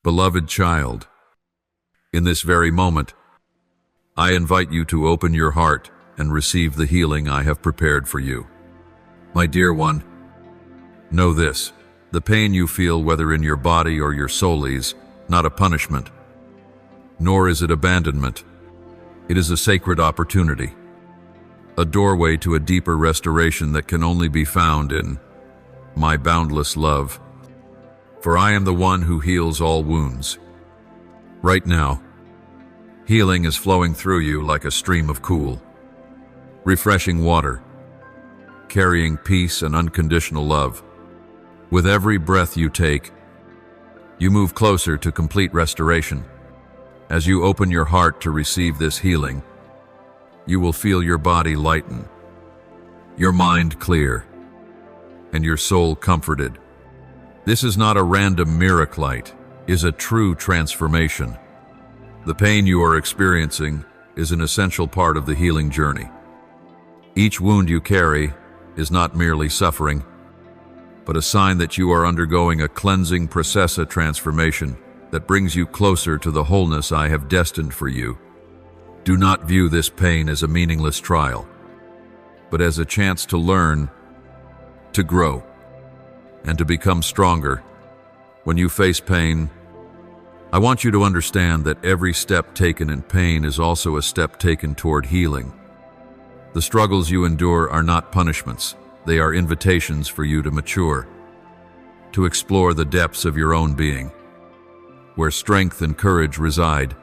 Beloved child, in this very moment, I invite you to open your heart and receive the healing I have prepared for you. My dear one, know this: the pain you feel, whether in your body or your soul, is not a punishment, nor is it abandonment. It is a sacred opportunity, a doorway to a deeper restoration that can only be found in my boundless love. For I am the one who heals all wounds. Right now, healing is flowing through you like a stream of cool, refreshing water, carrying peace and unconditional love. With every breath you take, you move closer to complete restoration. As you open your heart to receive this healing, you will feel your body lighten, your mind clear, and your soul comforted. This is not a random miraculite, it is a true transformation. The pain you are experiencing is an essential part of the healing journey. Each wound you carry is not merely suffering, but a sign that you are undergoing a cleansing process, a transformation that brings you closer to the wholeness I have destined for you. Do not view this pain as a meaningless trial, but as a chance to learn, to grow, and to become stronger. When you face pain, I want you to understand that every step taken in pain is also a step taken toward healing. The struggles you endure are not punishments, they are invitations for you to mature, to explore the depths of your own being, where strength and courage reside,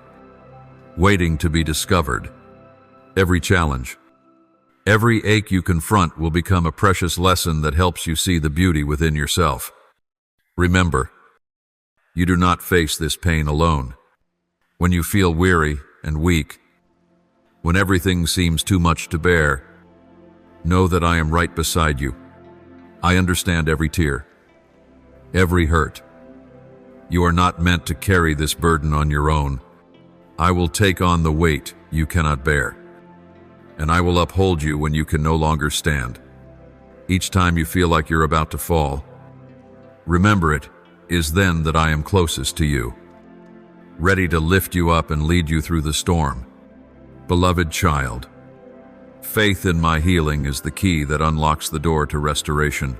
waiting to be discovered. Every challenge, every ache you confront will become a precious lesson that helps you see the beauty within yourself. Remember, you do not face this pain alone. When you feel weary and weak, when everything seems too much to bear, know that I am right beside you. I understand every tear, every hurt. You are not meant to carry this burden on your own. I will take on the weight you cannot bear, and I will uphold you when you can no longer stand. Each time you feel like you're about to fall, remember it is then that I am closest to you, ready to lift you up and lead you through the storm. Beloved child, faith in my healing is the key that unlocks the door to restoration.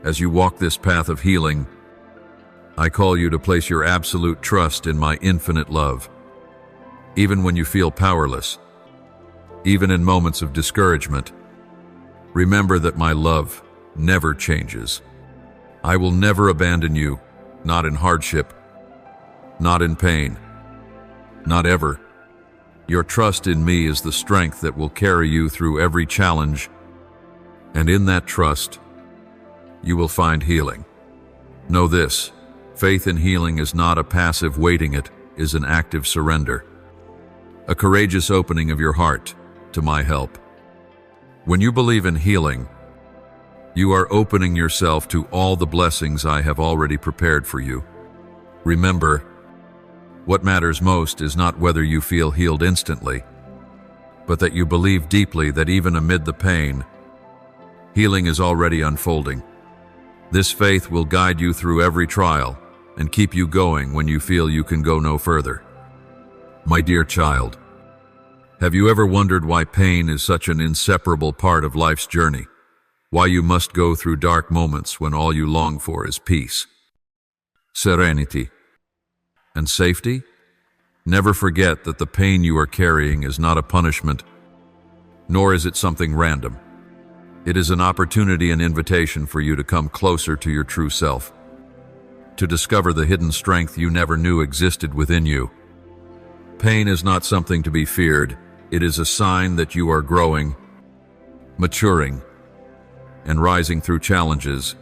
As you walk this path of healing, I call you to place your absolute trust in my infinite love. Even when you feel powerless, even in moments of discouragement, remember that my love never changes. I will never abandon you, not in hardship, not in pain, not ever. Your trust in me is the strength that will carry you through every challenge, and in that trust, you will find healing. Know this: faith in healing is not a passive waiting, it is an active surrender, a courageous opening of your heart to my help. When you believe in healing, you are opening yourself to all the blessings I have already prepared for you. Remember, what matters most is not whether you feel healed instantly, but that you believe deeply that even amid the pain, healing is already unfolding. This faith will guide you through every trial and keep you going when you feel you can go no further. My dear child, have you ever wondered why pain is such an inseparable part of life's journey? Why you must go through dark moments when all you long for is peace, serenity, and safety? Never forget that the pain you are carrying is not a punishment, nor is it something random. It is an opportunity and invitation for you to come closer to your true self, to discover the hidden strength you never knew existed within you. Pain is not something to be feared. It is a sign that you are growing, maturing, and rising through challenges.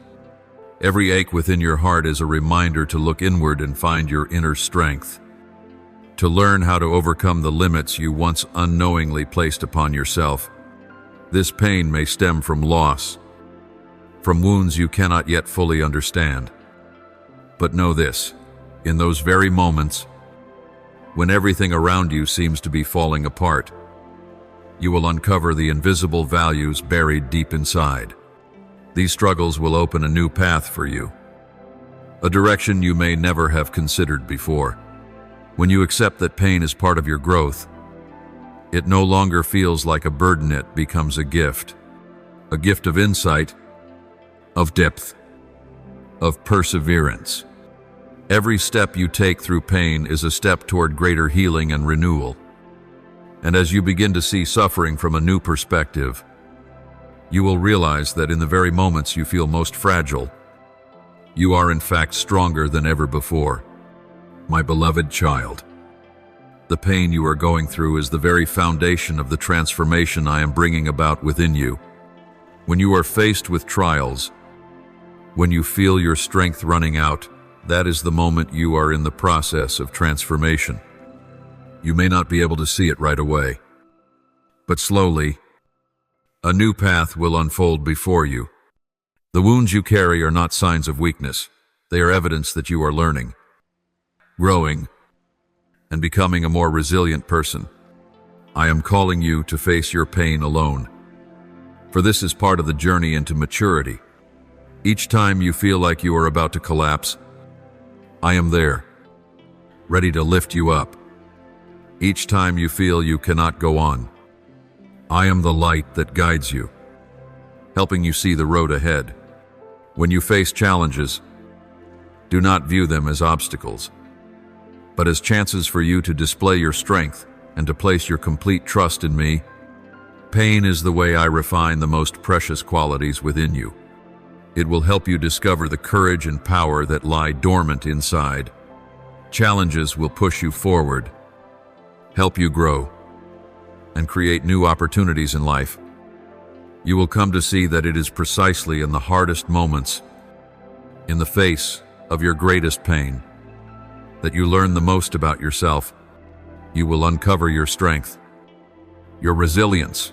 Every ache within your heart is a reminder to look inward and find your inner strength, to learn how to overcome the limits you once unknowingly placed upon yourself. This pain may stem from loss, from wounds you cannot yet fully understand. But know this: in those very moments, when everything around you seems to be falling apart, you will uncover the invisible values buried deep inside. These struggles will open a new path for you, a direction you may never have considered before. When you accept that pain is part of your growth, it no longer feels like a burden, it becomes a gift of insight, of depth, of perseverance. Every step you take through pain is a step toward greater healing and renewal. And as you begin to see suffering from a new perspective, you will realize that in the very moments you feel most fragile, you are in fact stronger than ever before. My beloved child, the pain you are going through is the very foundation of the transformation I am bringing about within you. When you are faced with trials, when you feel your strength running out, that is the moment you are in the process of transformation. You may not be able to see it right away, but slowly, a new path will unfold before you. The wounds you carry are not signs of weakness. They are evidence that you are learning, growing, and becoming a more resilient person. I am calling you to face your pain alone, for this is part of the journey into maturity. Each time you feel like you are about to collapse, I am there, ready to lift you up. Each time you feel you cannot go on, I am the light that guides you, helping you see the road ahead. When you face challenges, do not view them as obstacles, but as chances for you to display your strength and to place your complete trust in me. Pain is the way I refine the most precious qualities within you. It will help you discover the courage and power that lie dormant inside. Challenges will push you forward, help you grow, and create new opportunities in life. You will come to see that it is precisely in the hardest moments, in the face of your greatest pain, that you learn the most about yourself. You will uncover your strength, your resilience,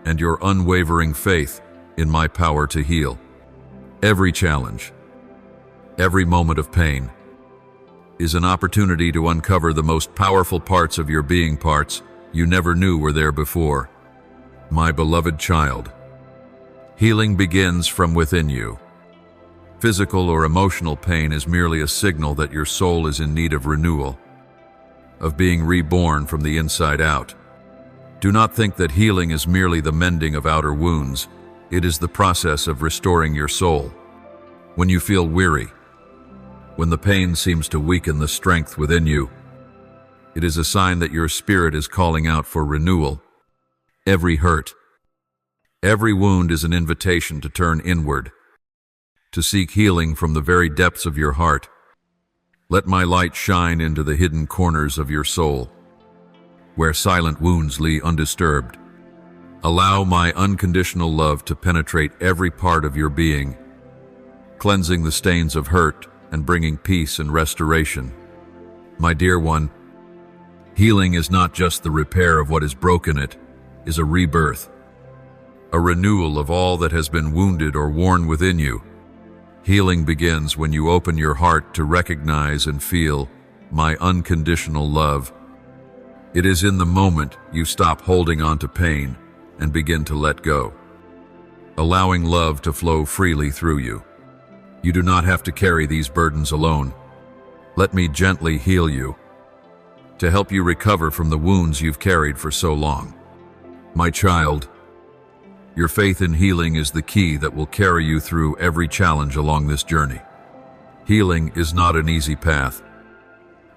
and your unwavering faith in my power to heal. Every challenge, every moment of pain, is an opportunity to uncover the most powerful parts of your being, parts you never knew were there before. My beloved child, healing begins from within you. Physical or emotional pain is merely a signal that your soul is in need of renewal, of being reborn from the inside out. Do not think that healing is merely the mending of outer wounds. It is the process of restoring your soul. When you feel weary, when the pain seems to weaken the strength within you, it is a sign that your spirit is calling out for renewal. Every hurt, every wound is an invitation to turn inward, to seek healing from the very depths of your heart. Let my light shine into the hidden corners of your soul, where silent wounds lie undisturbed. Allow my unconditional love to penetrate every part of your being, cleansing the stains of hurt and bringing peace and restoration. My dear one, healing is not just the repair of what is broken, it is a rebirth, a renewal of all that has been wounded or worn within you. Healing begins when you open your heart to recognize and feel my unconditional love. It is in the moment you stop holding on to pain and begin to let go, allowing love to flow freely through you. You do not have to carry these burdens alone. Let me gently heal you, to help you recover from the wounds you've carried for so long. My child, your faith in healing is the key that will carry you through every challenge along this journey. Healing is not an easy path,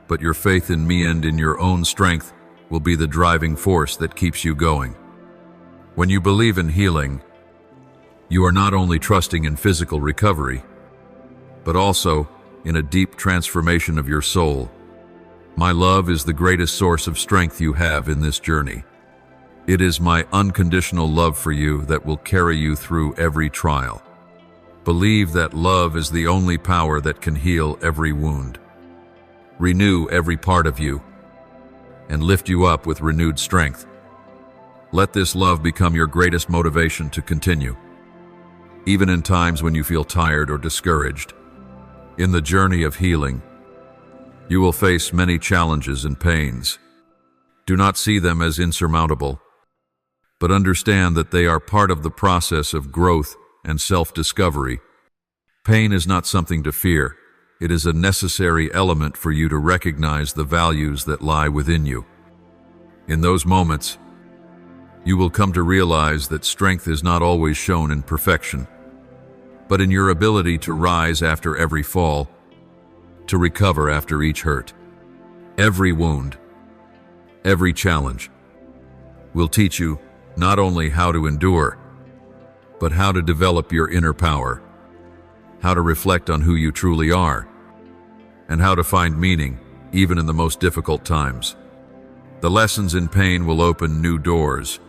but your faith in me and in your own strength will be the driving force that keeps you going. When you believe in healing, you are not only trusting in physical recovery, but also in a deep transformation of your soul. My love is the greatest source of strength you have in this journey. It is my unconditional love for you that will carry you through every trial. Believe that love is the only power that can heal every wound, renew every part of you, and lift you up with renewed strength. Let this love become your greatest motivation to continue, even in times when you feel tired or discouraged. In the journey of healing, you will face many challenges and pains. Do not see them as insurmountable, but understand that they are part of the process of growth and self-discovery. Pain is not something to fear. It is a necessary element for you to recognize the values that lie within you. In those moments, you will come to realize that strength is not always shown in perfection, but in your ability to rise after every fall, to recover after each hurt. Every wound, every challenge will teach you not only how to endure, but how to develop your inner power, how to reflect on who you truly are, and how to find meaning even in the most difficult times. The lessons in pain will open new doors,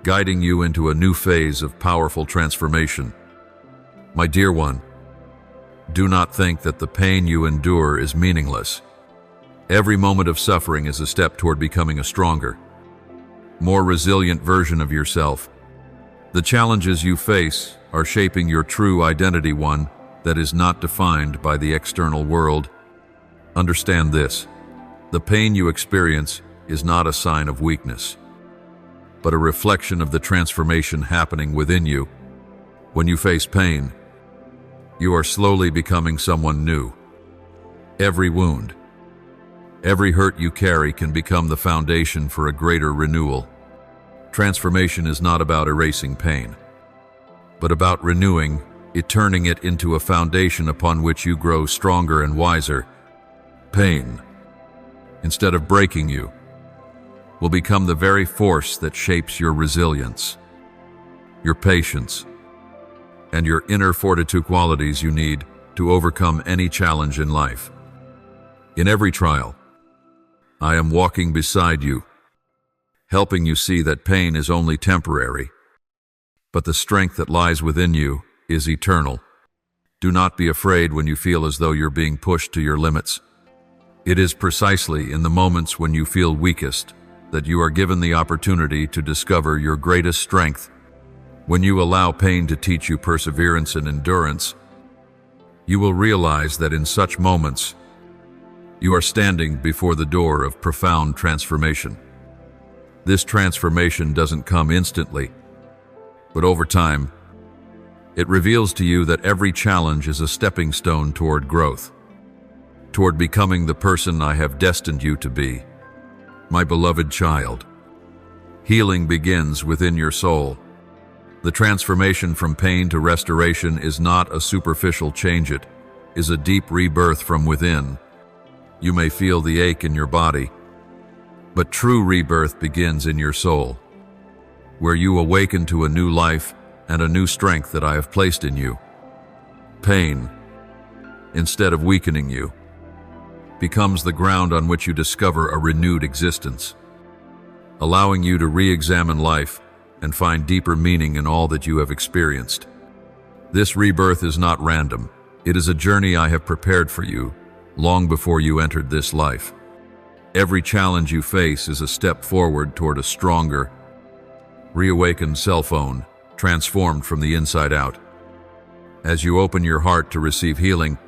guiding you into a new phase of powerful transformation. My dear one, do not think that the pain you endure is meaningless. Every moment of suffering is a step toward becoming a stronger, more resilient version of yourself. The challenges you face are shaping your true identity, one that is not defined by the external world. Understand this: the pain you experience is not a sign of weakness, but a reflection of the transformation happening within you. When you face pain, you are slowly becoming someone new. Every wound, every hurt you carry can become the foundation for a greater renewal. Transformation is not about erasing pain, but about renewing it, turning it into a foundation upon which you grow stronger and wiser. Pain, instead of breaking you, will become the very force that shapes your resilience, your patience, and your inner fortitude, qualities you need to overcome any challenge in life. In every trial, I am walking beside you, helping you see that pain is only temporary, but the strength that lies within you is eternal. Do not be afraid when you feel as though you're being pushed to your limits. It is precisely in the moments when you feel weakest that you are given the opportunity to discover your greatest strength. When you allow pain to teach you perseverance and endurance, you will realize that in such moments, you are standing before the door of profound transformation. This transformation doesn't come instantly, but over time, it reveals to you that every challenge is a stepping stone toward growth, toward becoming the person I have destined you to be. My beloved child, healing begins within your soul. The transformation from pain to restoration is not a superficial change, it is a deep rebirth from within. You may feel the ache in your body, but true rebirth begins in your soul, where you awaken to a new life and a new strength that I have placed in you. Pain, instead of weakening you, becomes the ground on which you discover a renewed existence, allowing you to re-examine life and find deeper meaning in all that you have experienced. This rebirth is not random. It is a journey I have prepared for you long before you entered this life. Every challenge you face is a step forward toward a stronger, reawakened self-own, transformed from the inside out. As you open your heart to receive healing,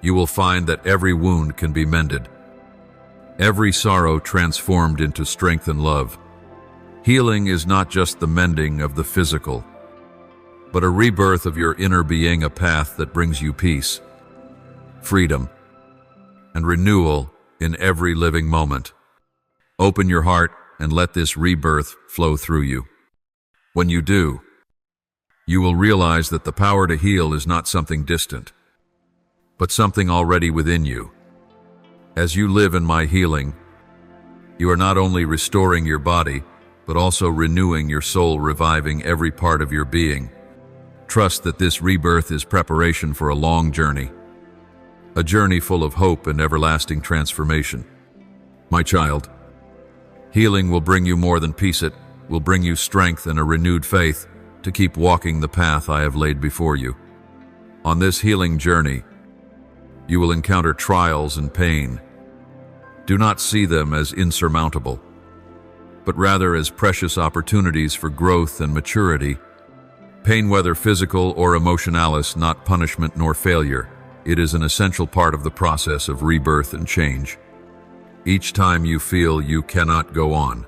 you will find that every wound can be mended, every sorrow transformed into strength and love. Healing is not just the mending of the physical, but a rebirth of your inner being, a path that brings you peace, freedom, and renewal in every living moment. Open your heart and let this rebirth flow through you. When you do, you will realize that the power to heal is not something distant, but something already within you. As you live in my healing, you are not only restoring your body, but also renewing your soul, reviving every part of your being. Trust that this rebirth is preparation for a long journey, a journey full of hope and everlasting transformation. My child, healing will bring you more than peace. It will bring you strength and a renewed faith to keep walking the path I have laid before you. On this healing journey, you will encounter trials and pain. Do not see them as insurmountable, but rather as precious opportunities for growth and maturity. Pain, whether physical or emotional, is not punishment nor failure. It is an essential part of the process of rebirth and change. Each time you feel you cannot go on,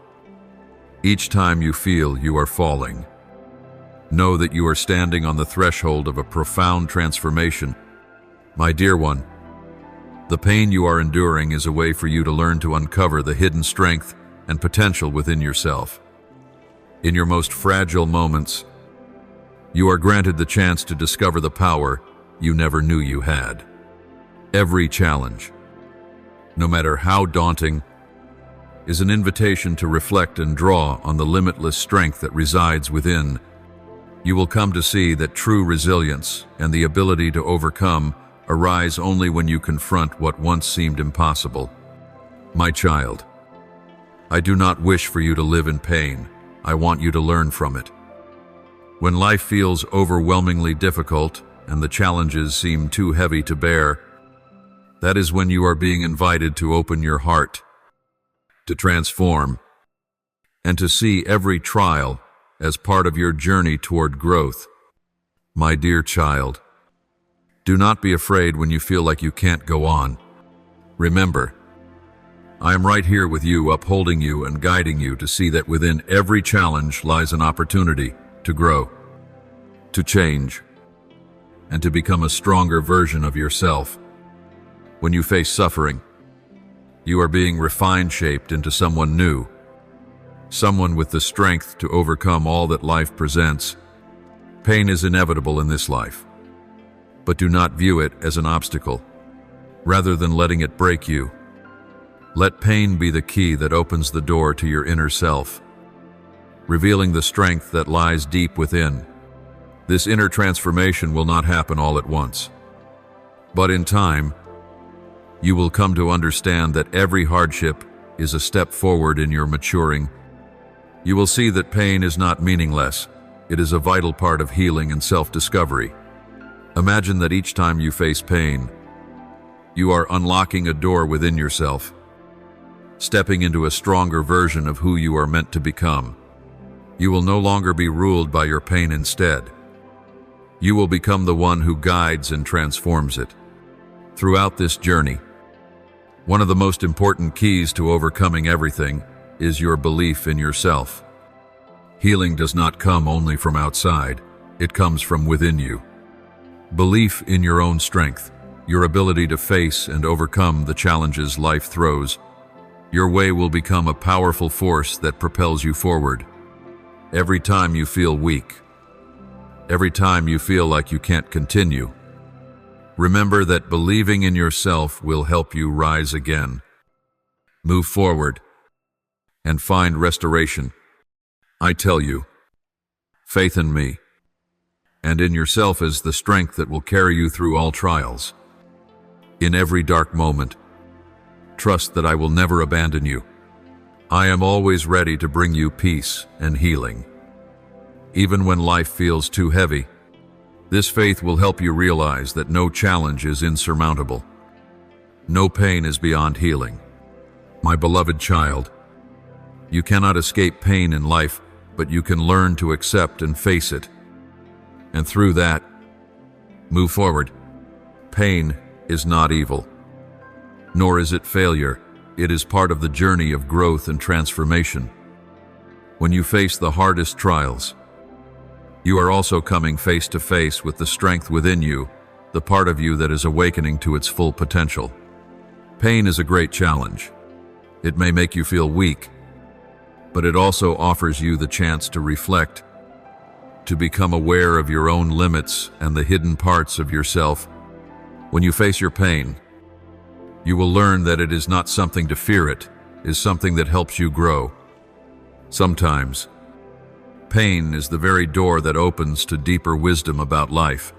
each time you feel you are falling, Know that you are standing on the threshold of a profound transformation. My dear one, the pain you are enduring is a way for you to learn to uncover the hidden strength and potential within yourself. In your most fragile moments, you are granted the chance to discover the power you never knew you had. Every challenge, no matter how daunting, is an invitation to reflect and draw on the limitless strength that resides within. You will come to see that true resilience and the ability to overcome arise only when you confront what once seemed impossible. My child, I do not wish for you to live in pain. I want you to learn from it. When life feels overwhelmingly difficult and the challenges seem too heavy to bear, that is when you are being invited to open your heart, to transform, and to see every trial as part of your journey toward growth. My dear child, do not be afraid when you feel like you can't go on. Remember, I am right here with you, upholding you and guiding you to see that within every challenge lies an opportunity to grow, to change, and to become a stronger version of yourself. When you face suffering, you are being refined, shaped into someone new, someone with the strength to overcome all that life presents. Pain is inevitable in this life, but do not view it as an obstacle. Rather than letting it break you, let pain be the key that opens the door to your inner self, revealing the strength that lies deep within. This inner transformation will not happen all at once, but in time, you will come to understand that every hardship is a step forward in your maturing. You will see that pain is not meaningless. It is a vital part of healing and self-discovery. Imagine that each time you face pain, you are unlocking a door within yourself, stepping into a stronger version of who you are meant to become. You will no longer be ruled by your pain. Instead, you will become the one who guides and transforms it. Throughout this journey, one of the most important keys to overcoming everything is your belief in yourself. Healing does not come only from outside, it comes from within you. Belief in your own strength, your ability to face and overcome the challenges life throws. Your way will become a powerful force that propels you forward. Every time you feel weak, every time you feel like you can't continue, remember that believing in yourself will help you rise again. Move forward and find restoration. I tell you, faith in me and in yourself is the strength that will carry you through all trials. In every dark moment, trust that I will never abandon you. I am always ready to bring you peace and healing. Even when life feels too heavy, this faith will help you realize that no challenge is insurmountable. No pain is beyond healing. My beloved child, you cannot escape pain in life, but you can learn to accept and face it. And through that, move forward. Pain is not evil, nor is it failure. It is part of the journey of growth and transformation. When you face the hardest trials, you are also coming face to face with the strength within you, the part of you that is awakening to its full potential. Pain is a great challenge. It may make you feel weak, but it also offers you the chance to reflect, to become aware of your own limits and the hidden parts of yourself. When you face your pain, you will learn that it is not something to fear, it is something that helps you grow. Sometimes, pain is the very door that opens to deeper wisdom about life,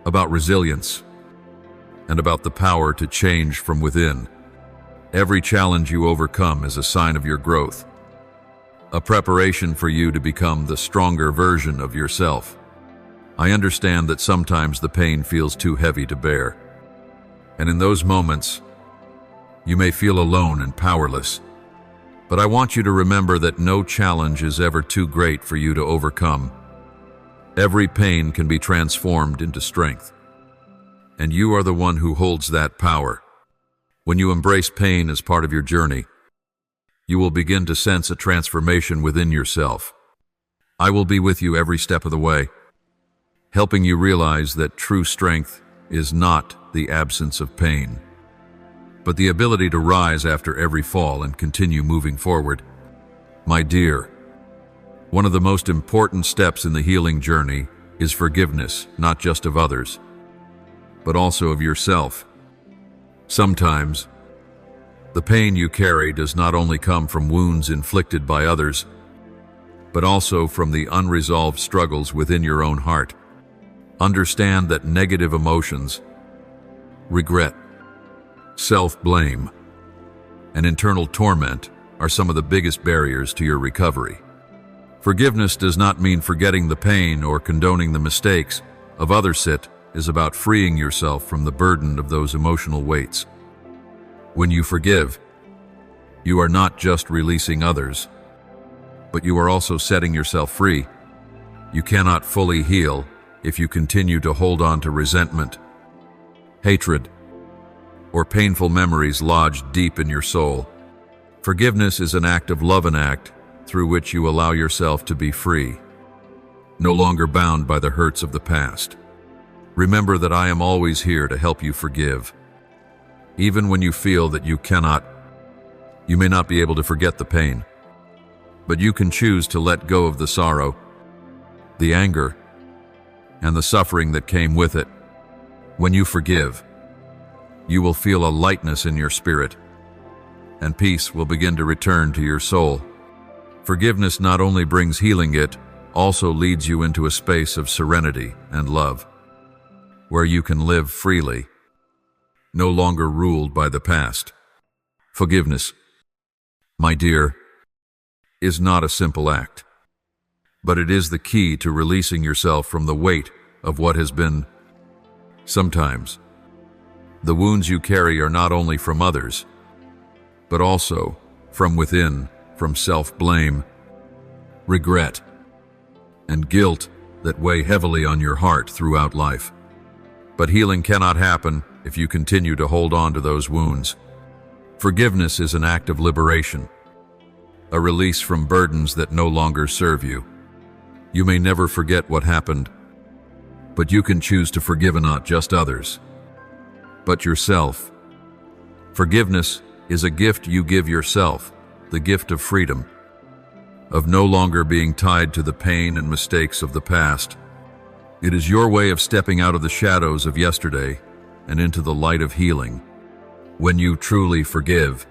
about resilience, and about the power to change from within. Every challenge you overcome is a sign of your growth, a preparation for you to become the stronger version of yourself. I understand that sometimes the pain feels too heavy to bear, and in those moments, you may feel alone and powerless. But I want you to remember that no challenge is ever too great for you to overcome. Every pain can be transformed into strength, and you are the one who holds that power. When you embrace pain as part of your journey, you will begin to sense a transformation within yourself. I will be with you every step of the way, helping you realize that true strength is not the absence of pain, but the ability to rise after every fall and continue moving forward. My dear, one of the most important steps in the healing journey is forgiveness, not just of others, but also of yourself. Sometimes, the pain you carry does not only come from wounds inflicted by others, but also from the unresolved struggles within your own heart. Understand that negative emotions, regret, self-blame, and internal torment are some of the biggest barriers to your recovery. Forgiveness does not mean forgetting the pain or condoning the mistakes of others. It is about freeing yourself from the burden of those emotional weights. When you forgive, you are not just releasing others, but you are also setting yourself free. You cannot fully heal if you continue to hold on to resentment, hatred, or painful memories lodged deep in your soul. Forgiveness is an act of love, an act through which you allow yourself to be free, no longer bound by the hurts of the past. Remember that I am always here to help you forgive. Even when you feel that you may not be able to forget the pain, but you can choose to let go of the sorrow, the anger, and the suffering that came with it. When you forgive, you will feel a lightness in your spirit, and peace will begin to return to your soul. Forgiveness not only brings healing, it also leads you into a space of serenity and love, where you can live freely, no longer ruled by the past. Forgiveness, my dear, is not a simple act, but it is the key to releasing yourself from the weight of what has been. Sometimes, the wounds you carry are not only from others, but also from within, from self-blame, regret, and guilt that weigh heavily on your heart throughout life. But healing cannot happen if you continue to hold on to those wounds. Forgiveness is an act of liberation, a release from burdens that no longer serve you. You may never forget what happened, but you can choose to forgive not just others, but yourself. Forgiveness is a gift you give yourself, the gift of freedom, of no longer being tied to the pain and mistakes of the past. It is your way of stepping out of the shadows of yesterday and into the light of healing. When you truly forgive,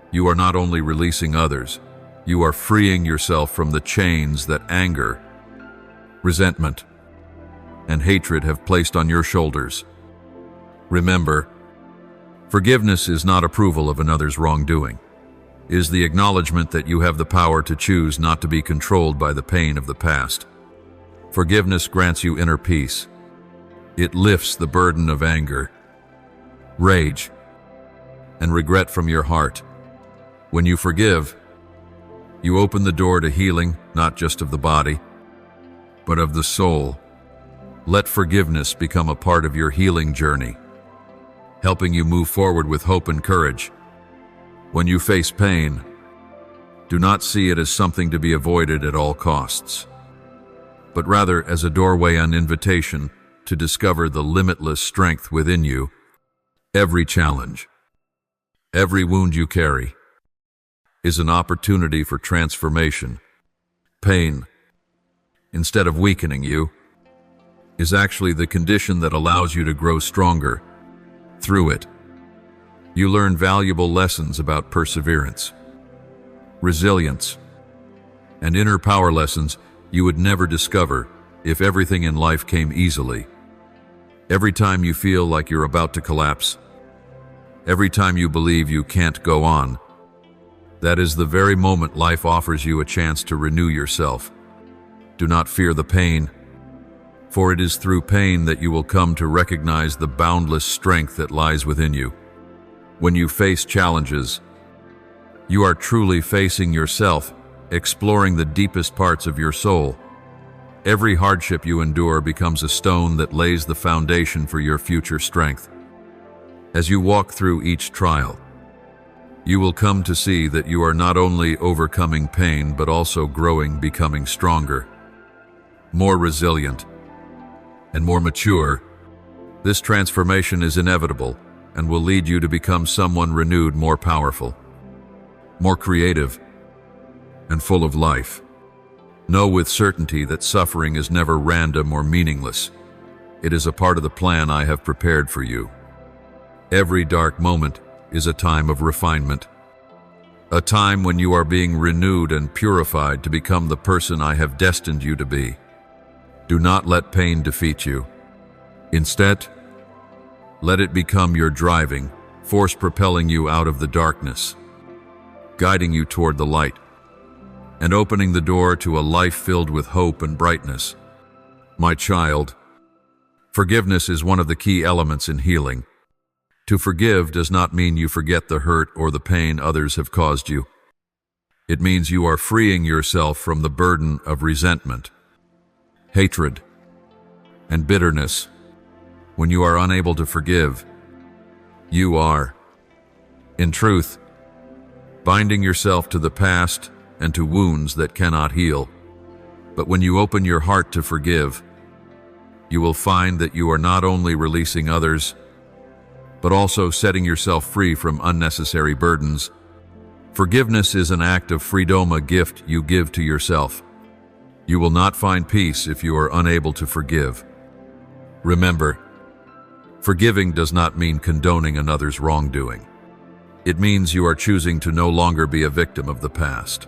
you are not only releasing others, you are freeing yourself from the chains that anger, resentment, and hatred have placed on your shoulders. Remember, forgiveness is not approval of another's wrongdoing. It is the acknowledgement that you have the power to choose not to be controlled by the pain of the past. Forgiveness grants you inner peace. It lifts the burden of anger, rage, and regret from your heart. When you forgive, you open the door to healing, not just of the body, but of the soul. Let forgiveness become a part of your healing journey, helping you move forward with hope and courage. When you face pain, do not see it as something to be avoided at all costs, but rather as a doorway, an invitation to discover the limitless strength within you. Every challenge, every wound you carry, is an opportunity for transformation. Pain, instead of weakening you, is actually the condition that allows you to grow stronger. Through it, you learn valuable lessons about perseverance, resilience, and inner power, lessons you would never discover if everything in life came easily. Every time you feel like you're about to collapse, every time you believe you can't go on, that is the very moment life offers you a chance to renew yourself. Do not fear the pain, for it is through pain that you will come to recognize the boundless strength that lies within you. When you face challenges, you are truly facing yourself, exploring the deepest parts of your soul. Every hardship you endure becomes a stone that lays the foundation for your future strength. As you walk through each trial, You will come to see that you are not only overcoming pain, but also growing, becoming stronger, more resilient, and more mature. This transformation is inevitable and will lead you to become someone renewed, more powerful, more creative, and full of life. Know with certainty that suffering is never random or meaningless. It is a part of the plan I have prepared for you. Every dark moment is a time of refinement, a time when you are being renewed and purified to become the person I have destined you to be. Do not let pain defeat you. Instead, let it become your driving force, propelling you out of the darkness, guiding you toward the light, and opening the door to a life filled with hope and brightness. My child, forgiveness is one of the key elements in healing. To forgive does not mean you forget the hurt or the pain others have caused you. It means you are freeing yourself from the burden of resentment, hatred, and bitterness. When you are unable to forgive, you are, in truth, binding yourself to the past and to wounds that cannot heal. But when you open your heart to forgive, you will find that you are not only releasing others, but also setting yourself free from unnecessary burdens. Forgiveness is an act of freedom, a gift you give to yourself. You will not find peace if you are unable to forgive. Remember, forgiving does not mean condoning another's wrongdoing. It means you are choosing to no longer be a victim of the past,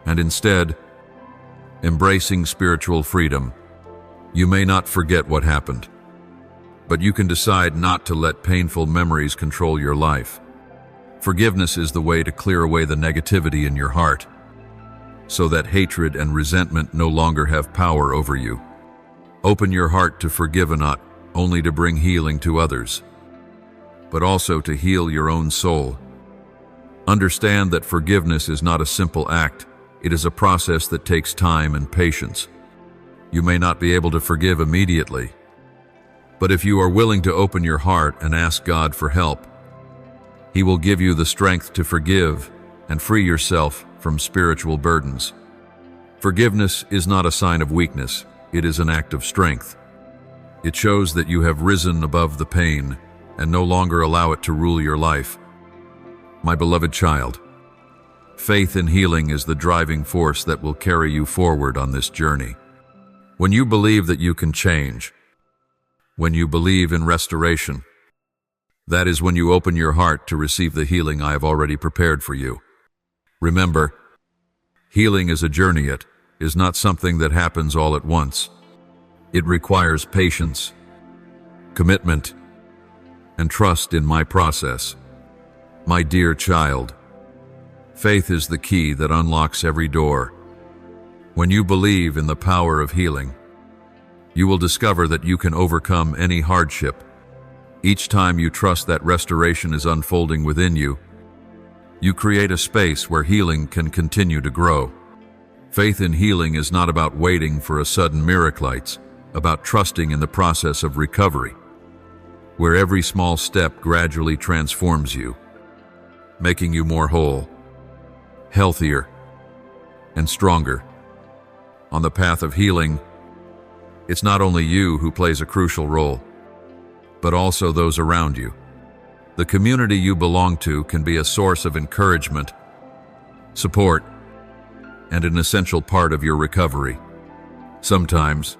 and instead, embracing spiritual freedom. You may not forget what happened, but you can decide not to let painful memories control your life. Forgiveness is the way to clear away the negativity in your heart, so that hatred and resentment no longer have power over you. Open your heart to forgive, not only to bring healing to others, but also to heal your own soul. Understand that forgiveness is not a simple act. It is a process that takes time and patience. You may not be able to forgive immediately, but if you are willing to open your heart and ask God for help, He will give you the strength to forgive and free yourself from spiritual burdens. Forgiveness is not a sign of weakness, it is an act of strength. It shows that you have risen above the pain and no longer allow it to rule your life. My beloved child, faith in healing is the driving force that will carry you forward on this journey. When you believe that you can change, when you believe in restoration, that is when you open your heart to receive the healing I have already prepared for you. Remember, healing is a journey. It is not something that happens all at once. It requires patience, commitment, and trust in my process. My dear child, faith is the key that unlocks every door. When you believe in the power of healing, you will discover that you can overcome any hardship. Each time you trust that restoration is unfolding within you, you create a space where healing can continue to grow. Faith in healing is not about waiting for a sudden miracle, it's about trusting in the process of recovery, where every small step gradually transforms you, making you more whole, healthier, and stronger. On the path of healing, it's not only you who plays a crucial role, but also those around you. The community you belong to can be a source of encouragement, support, and an essential part of your recovery. Sometimes,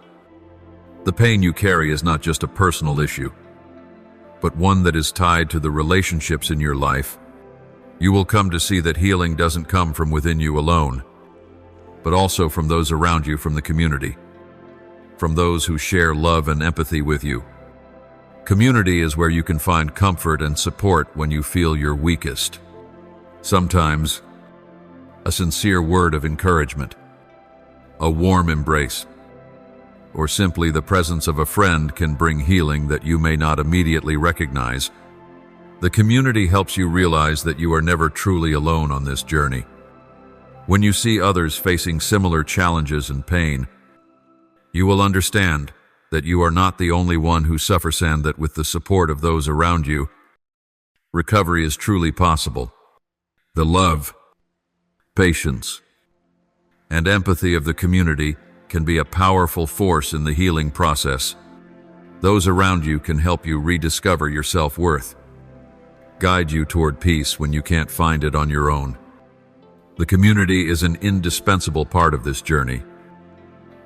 the pain you carry is not just a personal issue, but one that is tied to the relationships in your life. You will come to see that healing doesn't come from within you alone, but also from those around you, from the community, from those who share love and empathy with you. Community is where you can find comfort and support when you feel your weakest. Sometimes, a sincere word of encouragement, a warm embrace, or simply the presence of a friend can bring healing that you may not immediately recognize. The community helps you realize that you are never truly alone on this journey. When you see others facing similar challenges and pain, you will understand that you are not the only one who suffers, and that with the support of those around you, recovery is truly possible. The love, patience, and empathy of the community can be a powerful force in the healing process. Those around you can help you rediscover your self-worth, guide you toward peace when you can't find it on your own. The community is an indispensable part of this journey,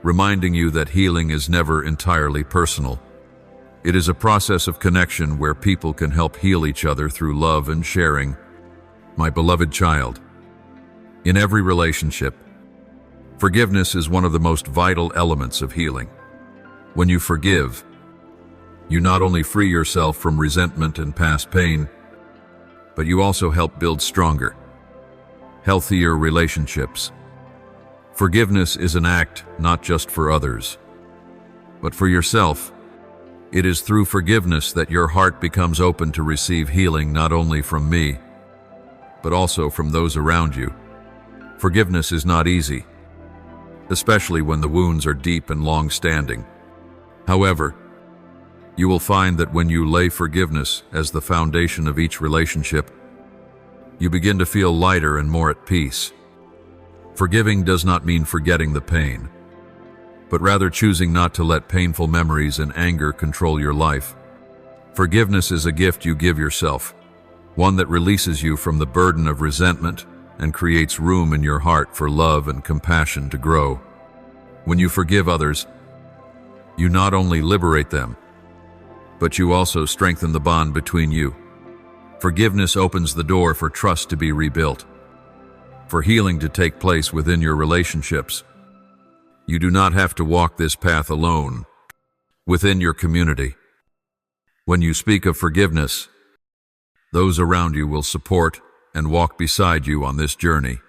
reminding you that healing is never entirely personal. It is a process of connection where people can help heal each other through love and sharing. My beloved child, in every relationship, forgiveness is one of the most vital elements of healing. When you forgive, you not only free yourself from resentment and past pain, but you also help build stronger, healthier relationships. Forgiveness is an act not just for others, but for yourself. It is through forgiveness that your heart becomes open to receive healing not only from me, but also from those around you. Forgiveness is not easy, especially when the wounds are deep and long-standing. However, you will find that when you lay forgiveness as the foundation of each relationship, you begin to feel lighter and more at peace. Forgiving does not mean forgetting the pain, but rather choosing not to let painful memories and anger control your life. Forgiveness is a gift you give yourself, one that releases you from the burden of resentment and creates room in your heart for love and compassion to grow. When you forgive others, you not only liberate them, but you also strengthen the bond between you. Forgiveness opens the door for trust to be rebuilt, for healing to take place within your relationships. You do not have to walk this path alone. Within your community, when you speak of forgiveness, those around you will support and walk beside you on this journey.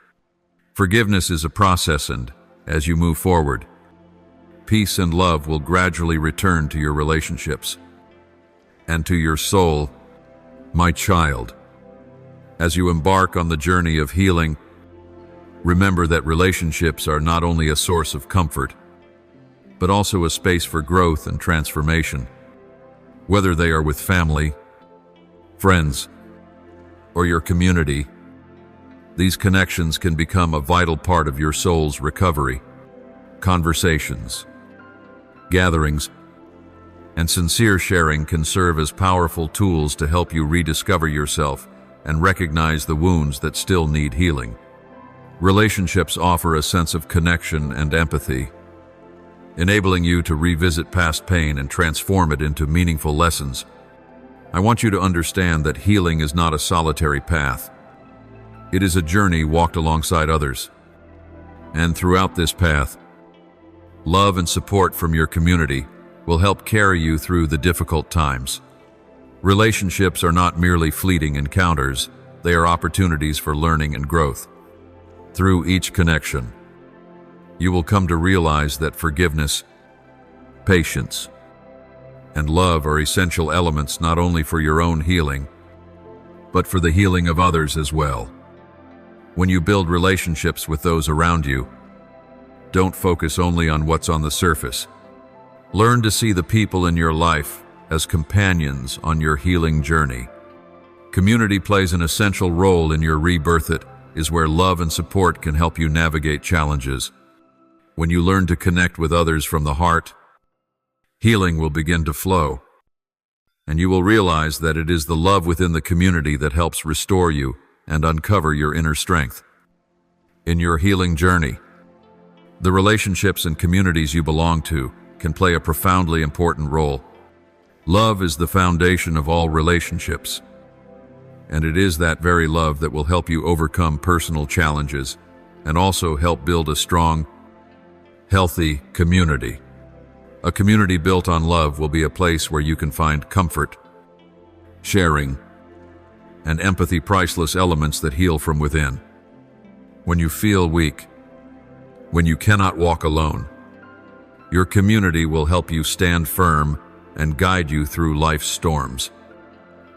Forgiveness is a process, and as you move forward, peace and love will gradually return to your relationships and to your soul. My child, as you embark on the journey of healing, remember that relationships are not only a source of comfort, but also a space for growth and transformation. Whether they are with family, friends, or your community, these connections can become a vital part of your soul's recovery. Conversations, gatherings, and sincere sharing can serve as powerful tools to help you rediscover yourself and recognize the wounds that still need healing. Relationships offer a sense of connection and empathy, enabling you to revisit past pain and transform it into meaningful lessons. I want you to understand that healing is not a solitary path. It is a journey walked alongside others. And throughout this path, love and support from your community will help carry you through the difficult times. Relationships are not merely fleeting encounters, they are opportunities for learning and growth. Through each connection, you will come to realize that forgiveness, patience, and love are essential elements not only for your own healing, but for the healing of others as well. When you build relationships with those around you, don't focus only on what's on the surface. Learn to see the people in your life as companions on your healing journey. Community plays an essential role in your rebirth. It is where love and support can help you navigate challenges. When you learn to connect with others from the heart, healing will begin to flow, and you will realize that it is the love within the community that helps restore you and uncover your inner strength. In your healing journey, the relationships and communities you belong to can play a profoundly important role. Love is the foundation of all relationships, and it is that very love that will help you overcome personal challenges and also help build a strong, healthy community. A community built on love will be a place where you can find comfort, sharing, and empathy, priceless elements that heal from within. When you feel weak, when you cannot walk alone, your community will help you stand firm and guide you through life's storms.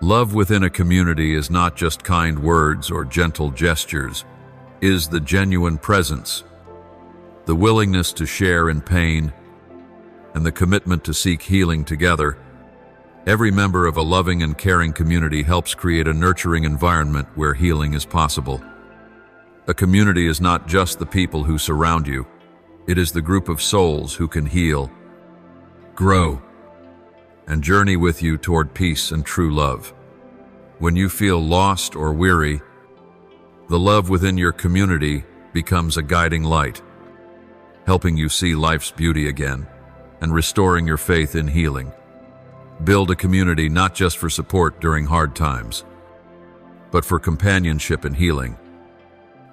Love within a community is not just kind words or gentle gestures. It is the genuine presence, the willingness to share in pain, and the commitment to seek healing together. Every member of a loving and caring community helps create a nurturing environment where healing is possible. A community is not just the people who surround you. It is the group of souls who can heal, grow, and journey with you toward peace and true love. When you feel lost or weary, the love within your community becomes a guiding light, helping you see life's beauty again and restoring your faith in healing. Build a community not just for support during hard times, but for companionship and healing.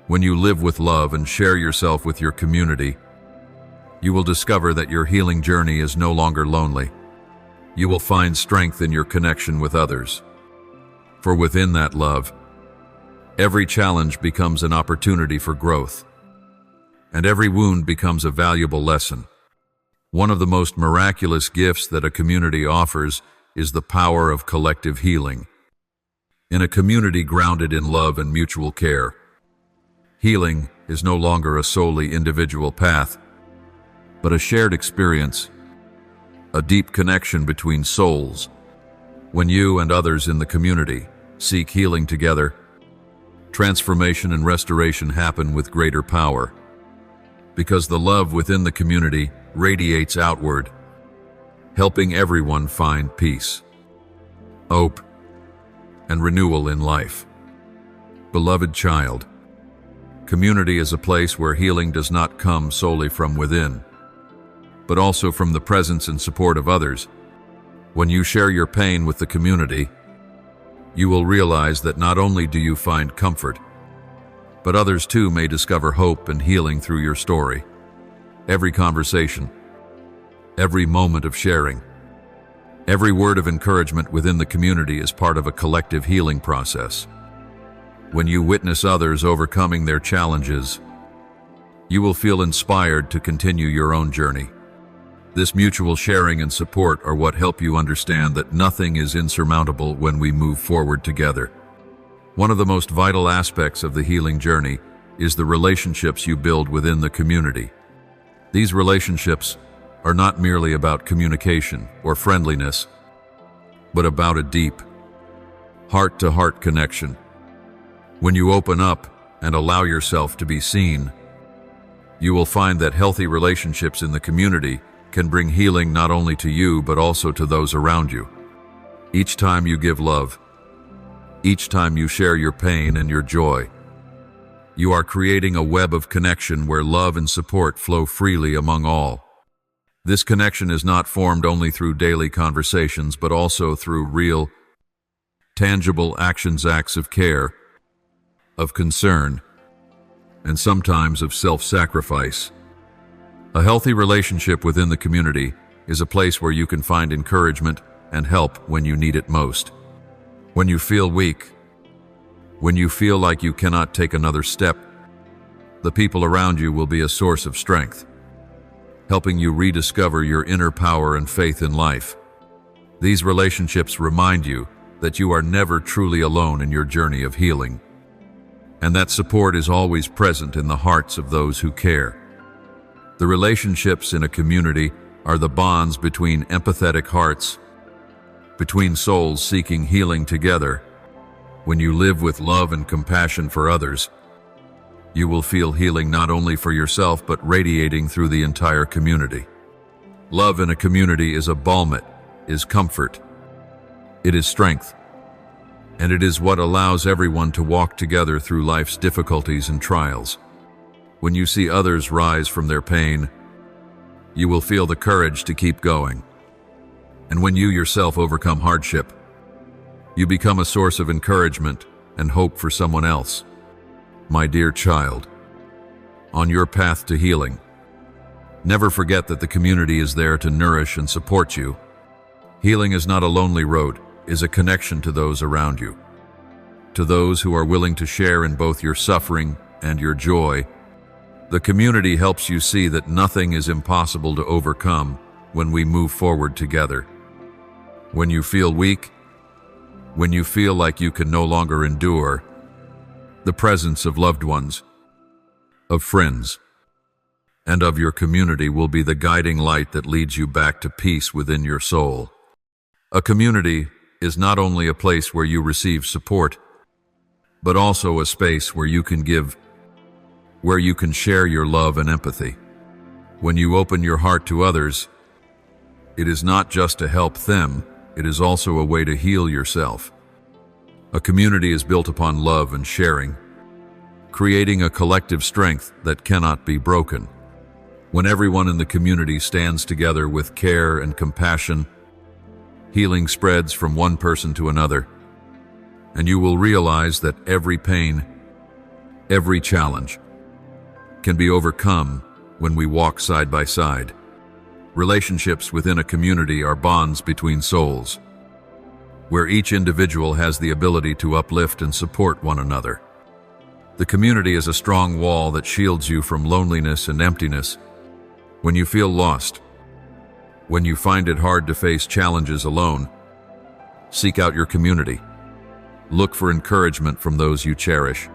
When you live with love and share yourself with your community, you will discover that your healing journey is no longer lonely. You will find strength in your connection with others. For within that love, every challenge becomes an opportunity for growth, and every wound becomes a valuable lesson. One of the most miraculous gifts that a community offers is the power of collective healing. In a community grounded in love and mutual care, healing is no longer a solely individual path, but a shared experience, a deep connection between souls. When you and others in the community seek healing together, transformation and restoration happen with greater power, because the love within the community radiates outward, helping everyone find peace, hope, and renewal in life. Beloved child, community is a place where healing does not come solely from within, but also from the presence and support of others. When you share your pain with the community, you will realize that not only do you find comfort, but others too may discover hope and healing through your story. Every conversation, every moment of sharing, every word of encouragement within the community is part of a collective healing process. When you witness others overcoming their challenges, you will feel inspired to continue your own journey. This mutual sharing and support are what help you understand that nothing is insurmountable when we move forward together. One of the most vital aspects of the healing journey is the relationships you build within the community. These relationships are not merely about communication or friendliness, but about a deep, heart-to-heart connection. When you open up and allow yourself to be seen, you will find that healthy relationships in the community can bring healing not only to you but also to those around you. Each time you give love, each time you share your pain and your joy, you are creating a web of connection where love and support flow freely among all. This connection is not formed only through daily conversations, but also through real, tangible acts of care, of concern, and sometimes of self-sacrifice. A healthy relationship within the community is a place where you can find encouragement and help when you need it most. When you feel weak, when you feel like you cannot take another step, the people around you will be a source of strength, helping you rediscover your inner power and faith in life. These relationships remind you that you are never truly alone in your journey of healing, and that support is always present in the hearts of those who care. The relationships in a community are the bonds between empathetic hearts, between souls seeking healing together. When you live with love and compassion for others, you will feel healing not only for yourself but radiating through the entire community. Love in a community is a balm, is comfort, it is strength, and it is what allows everyone to walk together through life's difficulties and trials. When you see others rise from their pain, you will feel the courage to keep going. And when you yourself overcome hardship, you become a source of encouragement and hope for someone else. My dear child, on your path to healing, never forget that the community is there to nourish and support you. Healing is not a lonely road, it is a connection to those around you, to those who are willing to share in both your suffering and your joy. The community helps you see that nothing is impossible to overcome when we move forward together. When you feel weak, when you feel like you can no longer endure, the presence of loved ones, of friends, and of your community will be the guiding light that leads you back to peace within your soul. A community is not only a place where you receive support, but also a space where you can give, where you can share your love and empathy. When you open your heart to others, it is not just to help them, it is also a way to heal yourself. A community is built upon love and sharing, creating a collective strength that cannot be broken. When everyone in the community stands together with care and compassion, healing spreads from one person to another, and you will realize that every pain, every challenge, can be overcome when we walk side by side. Relationships within a community are bonds between souls, where each individual has the ability to uplift and support one another. The community is a strong wall that shields you from loneliness and emptiness. When you feel lost, when you find it hard to face challenges alone, seek out your community. Look for encouragement from those you cherish,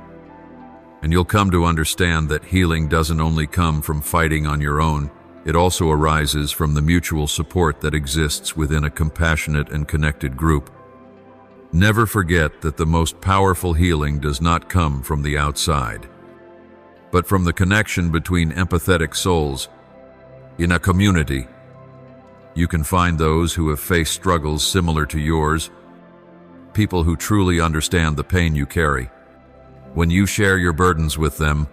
and you'll come to understand that healing doesn't only come from fighting on your own, it also arises from the mutual support that exists within a compassionate and connected group. Never forget that the most powerful healing does not come from the outside, but from the connection between empathetic souls. In a community, you can find those who have faced struggles similar to yours, people who truly understand the pain you carry. When you share your burdens with them,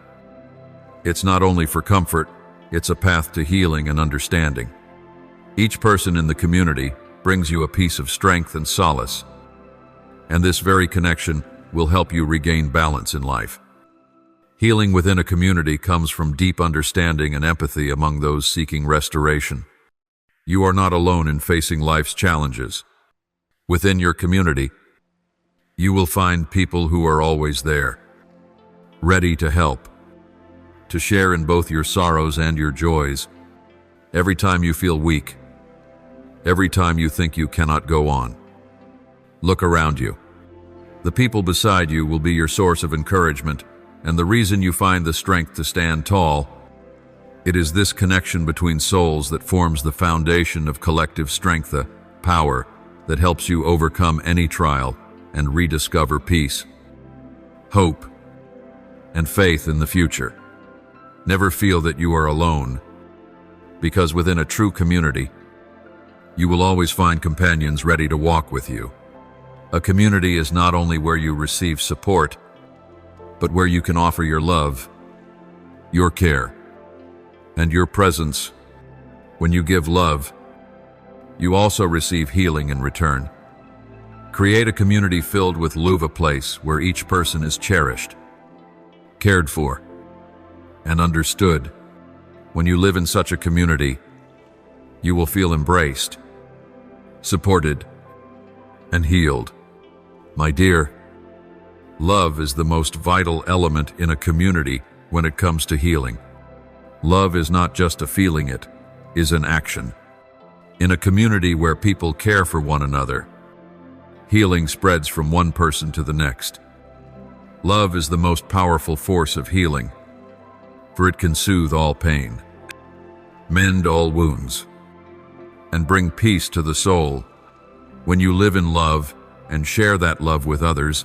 it's not only for comfort, it's a path to healing and understanding. Each person in the community brings you a piece of strength and solace, and this very connection will help you regain balance in life. Healing within a community comes from deep understanding and empathy among those seeking restoration. You are not alone in facing life's challenges. Within your community, you will find people who are always there, ready to help, to share in both your sorrows and your joys. Every time you feel weak, every time you think you cannot go on, look around you. The people beside you will be your source of encouragement, and the reason you find the strength to stand tall. It is this connection between souls that forms the foundation of collective strength, the power that helps you overcome any trial and rediscover peace, hope, and faith in the future. Never feel that you are alone, because within a true community, you will always find companions ready to walk with you. A community is not only where you receive support, but where you can offer your love, your care, and your presence. When you give love, you also receive healing in return. Create a community filled with love, a place where each person is cherished, cared for, and understood. When you live in such a community, you will feel embraced, supported, and healed. My dear, love is the most vital element in a community when it comes to healing. Love is not just a feeling, it is an action. In a community where people care for one another, healing spreads from one person to the next. Love is the most powerful force of healing, for it can soothe all pain, mend all wounds, and bring peace to the soul. When you live in love and share that love with others,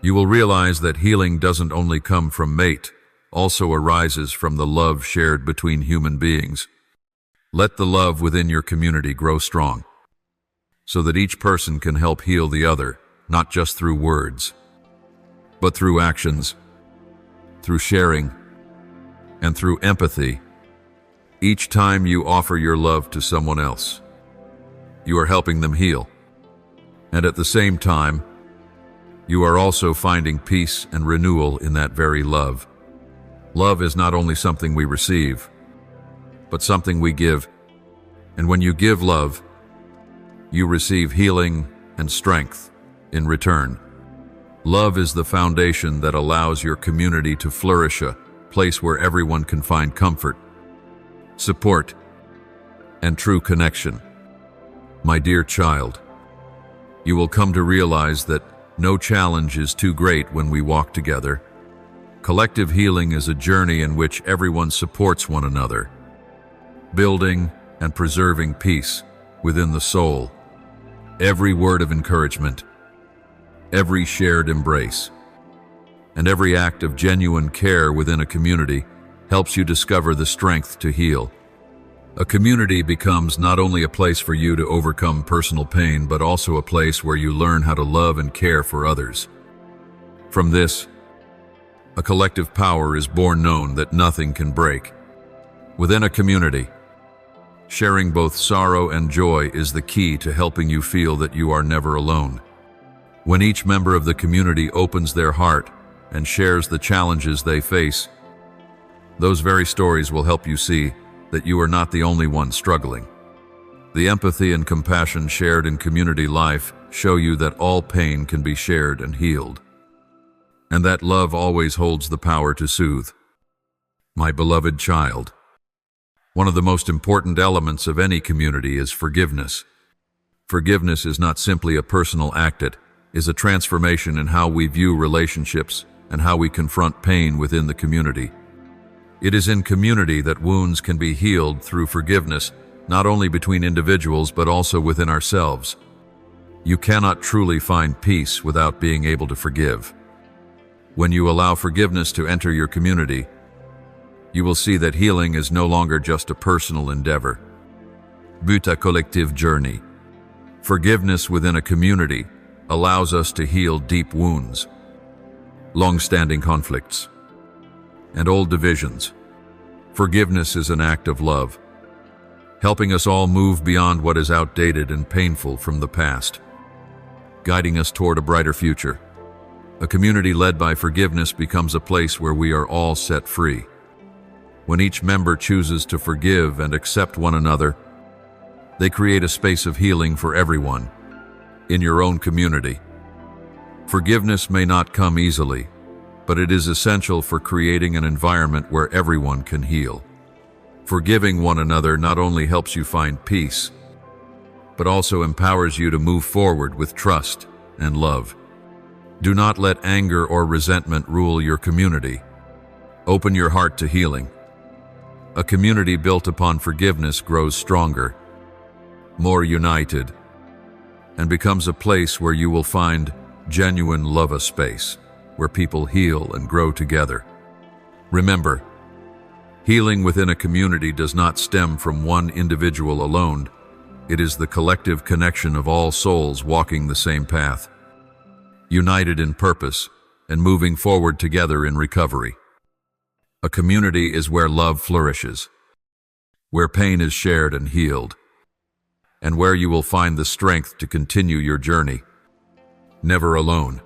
you will realize that healing doesn't only come from mate, also arises from the love shared between human beings. Let the love within your community grow strong, so that each person can help heal the other, not just through words, but through actions, through sharing, and through empathy. Each time you offer your love to someone else, you are helping them heal. And at the same time, you are also finding peace and renewal in that very love. Love is not only something we receive, but something we give. And when you give love, you receive healing and strength in return. Love is the foundation that allows your community to flourish, a place where everyone can find comfort, support, and true connection. My dear child, you will come to realize that no challenge is too great when we walk together. Collective healing is a journey in which everyone supports one another, building and preserving peace within the soul. Every word of encouragement, every shared embrace, and every act of genuine care within a community helps you discover the strength to heal. A community becomes not only a place for you to overcome personal pain, but also a place where you learn how to love and care for others. From this, a collective power is born, known that nothing can break. Within a community, sharing both sorrow and joy is the key to helping you feel that you are never alone. When each member of the community opens their heart and shares the challenges they face, those very stories will help you see that you are not the only one struggling. The empathy and compassion shared in community life show you that all pain can be shared and healed, and that love always holds the power to soothe. My beloved child, one of the most important elements of any community is forgiveness. Forgiveness is not simply a personal act, it is a transformation in how we view relationships and how we confront pain within the community. It is in community that wounds can be healed through forgiveness, not only between individuals but also within ourselves. You cannot truly find peace without being able to forgive. When you allow forgiveness to enter your community, you will see that healing is no longer just a personal endeavor, but a collective journey. Forgiveness within a community allows us to heal deep wounds, long-standing conflicts, and old divisions. Forgiveness is an act of love, helping us all move beyond what is outdated and painful from the past, guiding us toward a brighter future. A community led by forgiveness becomes a place where we are all set free. When each member chooses to forgive and accept one another, they create a space of healing for everyone. In your own community, forgiveness may not come easily, but it is essential for creating an environment where everyone can heal. Forgiving one another not only helps you find peace, but also empowers you to move forward with trust and love. Do not let anger or resentment rule your community. Open your heart to healing. A community built upon forgiveness grows stronger, more united, and becomes a place where you will find genuine love, a space where people heal and grow together. Remember, healing within a community does not stem from one individual alone. It is the collective connection of all souls walking the same path, united in purpose and moving forward together in recovery. A community is where love flourishes, where pain is shared and healed, and where you will find the strength to continue your journey, never alone.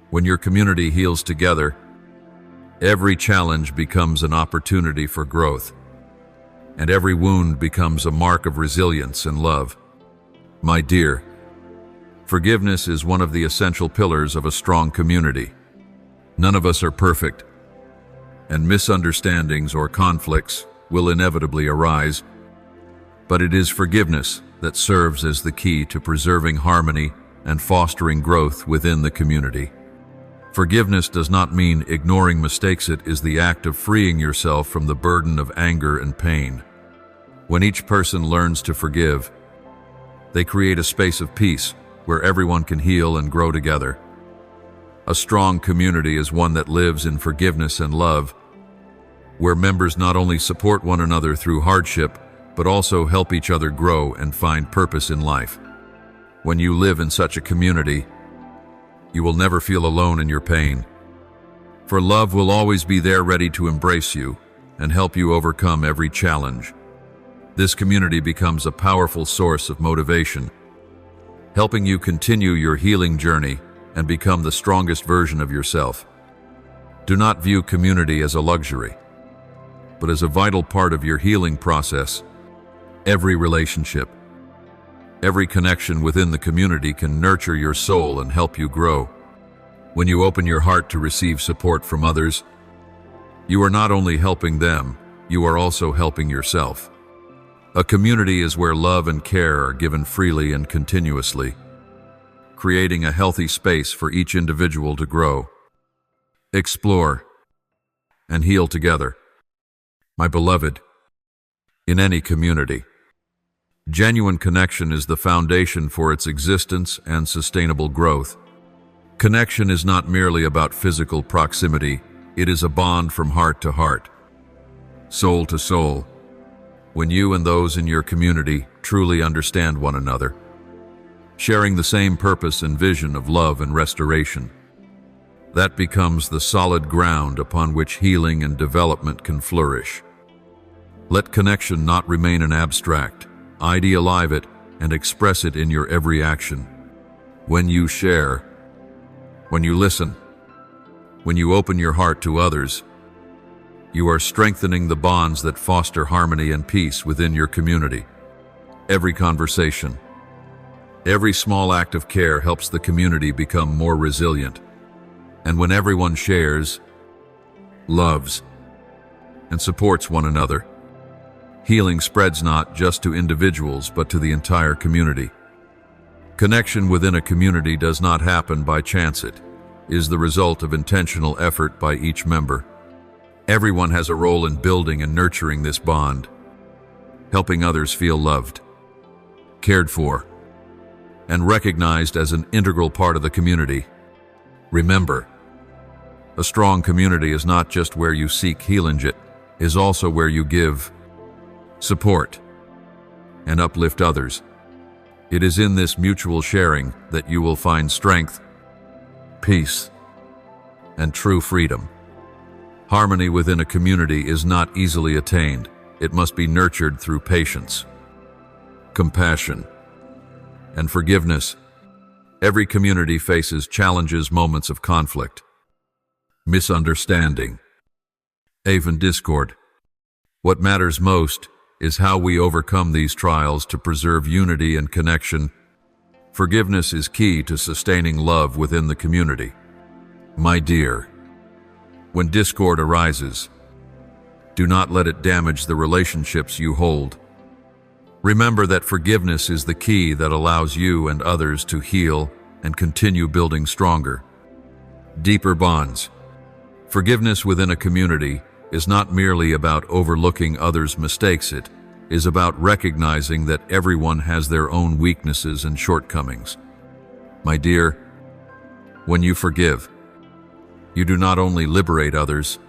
When your community heals together, every challenge becomes an opportunity for growth, and every wound becomes a mark of resilience and love. My dear, forgiveness is one of the essential pillars of a strong community. None of us are perfect, and misunderstandings or conflicts will inevitably arise, but it is forgiveness that serves as the key to preserving harmony and fostering growth within the community. Forgiveness does not mean ignoring mistakes. It is the act of freeing yourself from the burden of anger and pain. When each person learns to forgive, they create a space of peace where everyone can heal and grow together. A strong community is one that lives in forgiveness and love, where members not only support one another through hardship, but also help each other grow and find purpose in life. When you live in such a community, you will never feel alone in your pain, for love will always be there ready to embrace you and help you overcome every challenge. This community becomes a powerful source of motivation, helping you continue your healing journey and become the strongest version of yourself. Do not view community as a luxury, but as a vital part of your healing process. Every relationship, every connection within the community can nurture your soul and help you grow. When you open your heart to receive support from others, you are not only helping them, you are also helping yourself. A community is where love and care are given freely and continuously, creating a healthy space for each individual to grow, explore, and heal together. My beloved, in any community, Genuine connection is the foundation for its existence and sustainable growth. Connection is not merely about physical proximity, it is a bond from heart to heart, soul to soul. When you and those in your community truly understand one another, sharing the same purpose and vision of love and restoration, that becomes the solid ground upon which healing and development can flourish. Let connection not remain an abstract. Idealize it and express it in your every action. When you share, when you listen, when you open your heart to others, you are strengthening the bonds that foster harmony and peace within your community. Every conversation, every small act of care helps the community become more resilient. And when everyone shares, loves, and supports one another, healing spreads not just to individuals but to the entire community. Connection within a community does not happen by chance. It is the result of intentional effort by each member. Everyone has a role in building and nurturing this bond, helping others feel loved, cared for, and recognized as an integral part of the community. Remember, a strong community is not just where you seek healing, it is also where you give, support, and uplift others. It is in this mutual sharing that you will find strength, peace, and true freedom. Harmony within a community is not easily attained. It must be nurtured through patience, compassion, and forgiveness. Every community faces challenges, moments of conflict, misunderstanding, even discord. What matters most is how we overcome these trials to preserve unity and connection. Forgiveness is key to sustaining love within the community. My dear, when discord arises, do not let it damage the relationships you hold. Remember that forgiveness is the key that allows you and others to heal and continue building stronger, deeper bonds. Forgiveness within a community is not merely about overlooking others' mistakes. It is about recognizing that everyone has their own weaknesses and shortcomings. My dear, when you forgive, you do not only liberate others,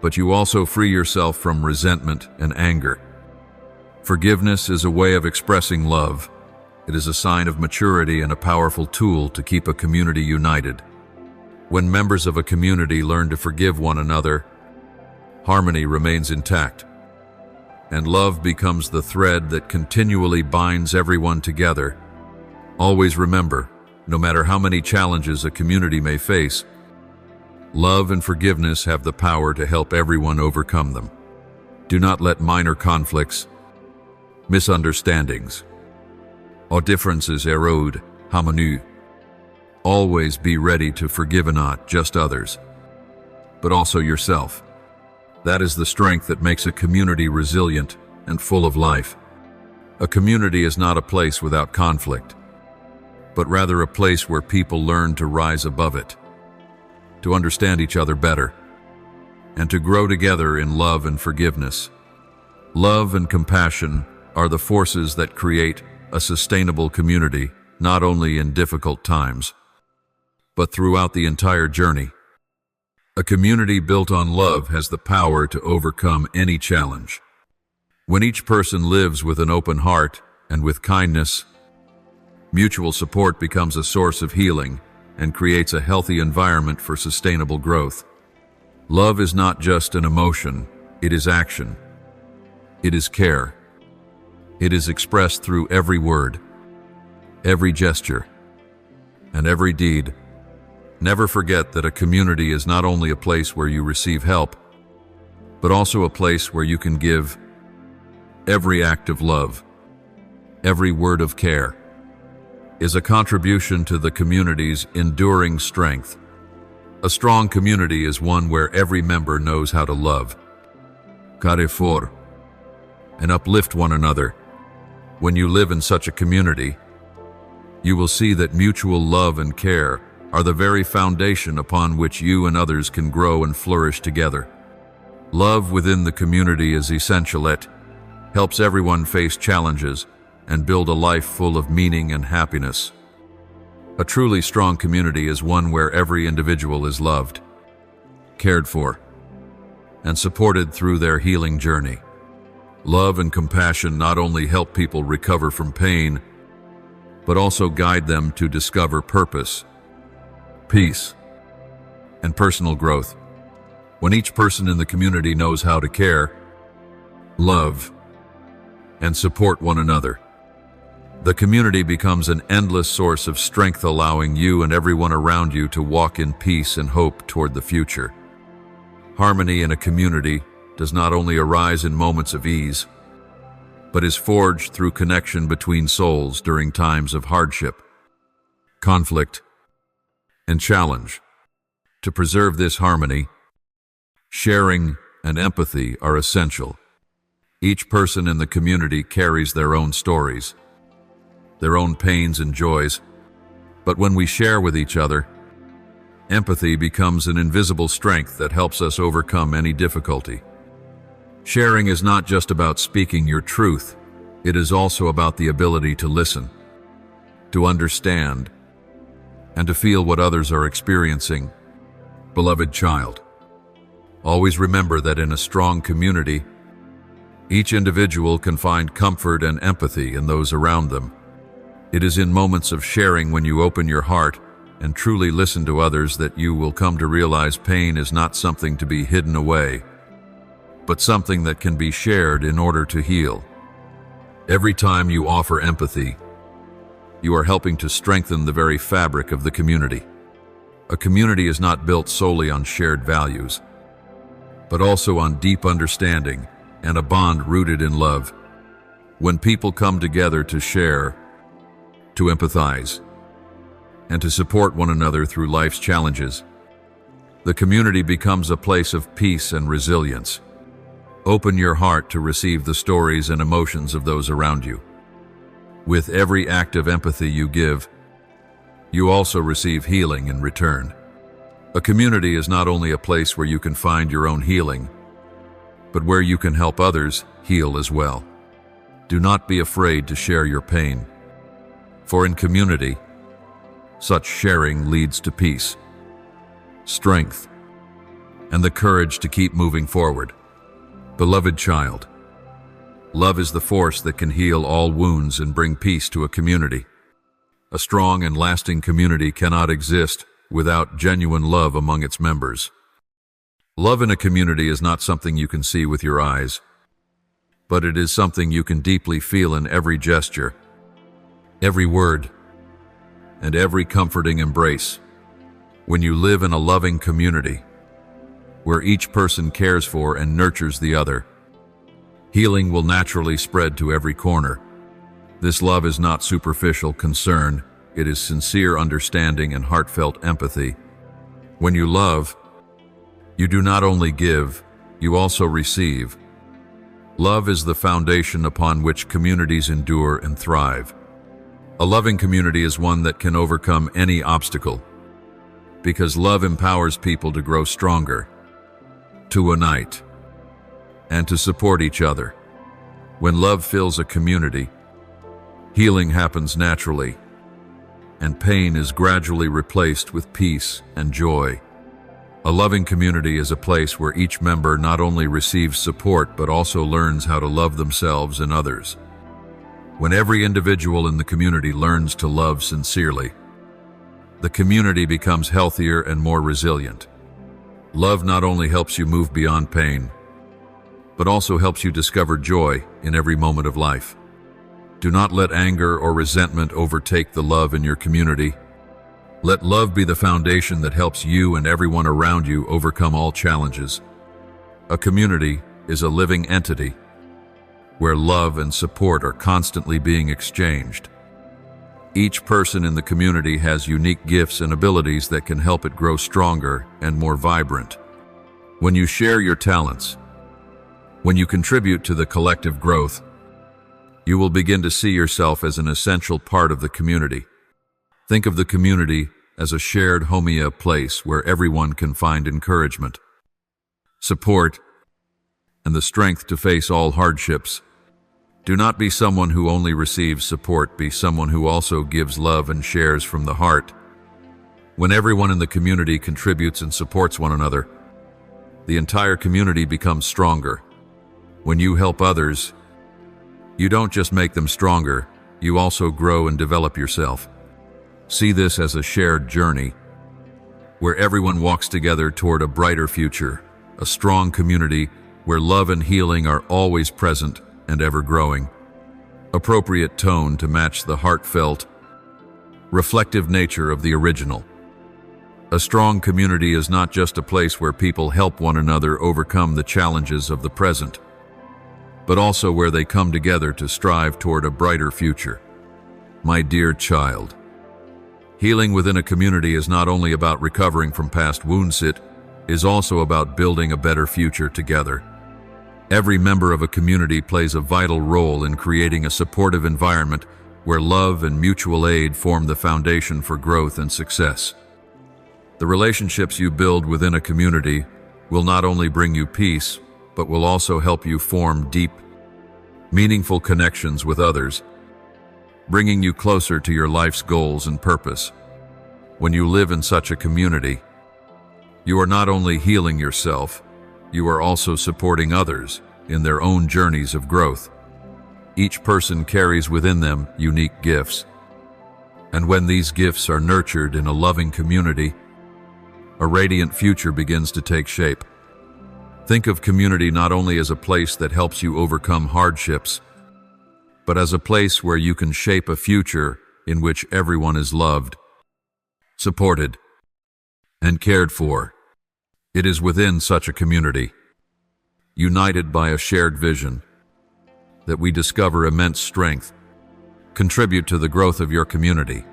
but you also free yourself from resentment and anger. Forgiveness is a way of expressing love. It is a sign of maturity and a powerful tool to keep a community united. When members of a community learn to forgive one another, harmony remains intact, and love becomes the thread that continually binds everyone together. Always remember, no matter how many challenges a community may face, love and forgiveness have the power to help everyone overcome them. Do not let minor conflicts, misunderstandings, or differences erode harmony. Always be ready to forgive not just others, but also yourself. That is the strength that makes a community resilient and full of life. A community is not a place without conflict, but rather a place where people learn to rise above it, to understand each other better, and to grow together in love and forgiveness. Love and compassion are the forces that create a sustainable community, not only in difficult times, but throughout the entire journey. A community built on love has the power to overcome any challenge. When each person lives with an open heart and with kindness, mutual support becomes a source of healing and creates a healthy environment for sustainable growth. Love is not just an emotion, it is action. It is care. It is expressed through every word, every gesture, and every deed. Never forget that a community is not only a place where you receive help, but also a place where you can give. Every act of love, every word of care, is a contribution to the community's enduring strength. A strong community is one where every member knows how to love, care for, and uplift one another. When you live in such a community, you will see that mutual love and care are the very foundation upon which you and others can grow and flourish together. Love within the community is essential. It helps everyone face challenges and build a life full of meaning and happiness. A truly strong community is one where every individual is loved, cared for, and supported through their healing journey. Love and compassion not only help people recover from pain, but also guide them to discover purpose, peace, and personal growth. When each person in the community knows how to care, love, and support one another, the community becomes an endless source of strength, allowing you and everyone around you to walk in peace and hope toward the future. Harmony in a community does not only arise in moments of ease, but is forged through connection between souls during times of hardship, conflict, and challenge. To preserve this harmony, sharing and empathy are essential. Each person in the community carries their own stories, their own pains and joys, but when we share with each other, empathy becomes an invisible strength that helps us overcome any difficulty. Sharing is not just about speaking your truth, it is also about the ability to listen, to understand, and to feel what others are experiencing. Beloved child, always remember that in a strong community, each individual can find comfort and empathy in those around them. It is in moments of sharing, when you open your heart and truly listen to others, that you will come to realize pain is not something to be hidden away, but something that can be shared in order to heal. Every time you offer empathy, you are helping to strengthen the very fabric of the community. A community is not built solely on shared values, but also on deep understanding and a bond rooted in love. When people come together to share, to empathize, and to support one another through life's challenges, the community becomes a place of peace and resilience. Open your heart to receive the stories and emotions of those around you. With every act of empathy you give, you also receive healing in return. A community is not only a place where you can find your own healing, but where you can help others heal as well. Do not be afraid to share your pain, for in community, such sharing leads to peace, strength, and the courage to keep moving forward. Beloved child, love is the force that can heal all wounds and bring peace to a community. A strong and lasting community cannot exist without genuine love among its members. Love in a community is not something you can see with your eyes, but it is something you can deeply feel in every gesture, every word, and every comforting embrace. When you live in a loving community, where each person cares for and nurtures the other, healing will naturally spread to every corner. This love is not superficial concern, it is sincere understanding and heartfelt empathy. When you love, you do not only give, you also receive. Love is the foundation upon which communities endure and thrive. A loving community is one that can overcome any obstacle, because love empowers people to grow stronger, to unite, and to support each other. When love fills a community, healing happens naturally, and pain is gradually replaced with peace and joy. A loving community is a place where each member not only receives support but also learns how to love themselves and others. When every individual in the community learns to love sincerely, the community becomes healthier and more resilient. Love not only helps you move beyond pain, but also helps you discover joy in every moment of life. Do not let anger or resentment overtake the love in your community. Let love be the foundation that helps you and everyone around you overcome all challenges. A community is a living entity where love and support are constantly being exchanged. Each person in the community has unique gifts and abilities that can help it grow stronger and more vibrant. When you share your talents, when you contribute to the collective growth, you will begin to see yourself as an essential part of the community. Think of the community as a shared home, a place where everyone can find encouragement, support, and the strength to face all hardships. Do not be someone who only receives support, be someone who also gives love and shares from the heart. When everyone in the community contributes and supports one another, the entire community becomes stronger. When you help others, you don't just make them stronger, you also grow and develop yourself. See this as a shared journey, where everyone walks together toward a brighter future, a strong community where love and healing are always present and ever growing. Appropriate tone to match the heartfelt, reflective nature of the original. A strong community is not just a place where people help one another overcome the challenges of the present, but also where they come together to strive toward a brighter future. My dear child, healing within a community is not only about recovering from past wounds, it is also about building a better future together. Every member of a community plays a vital role in creating a supportive environment where love and mutual aid form the foundation for growth and success. The relationships you build within a community will not only bring you peace, but will also help you form deep, meaningful connections with others, bringing you closer to your life's goals and purpose. When you live in such a community, you are not only healing yourself, you are also supporting others in their own journeys of growth. Each person carries within them unique gifts, and when these gifts are nurtured in a loving community, a radiant future begins to take shape. Think of community not only as a place that helps you overcome hardships, but as a place where you can shape a future in which everyone is loved, supported, and cared for. It is within such a community, united by a shared vision, that we discover immense strength. Contribute to the growth of your community.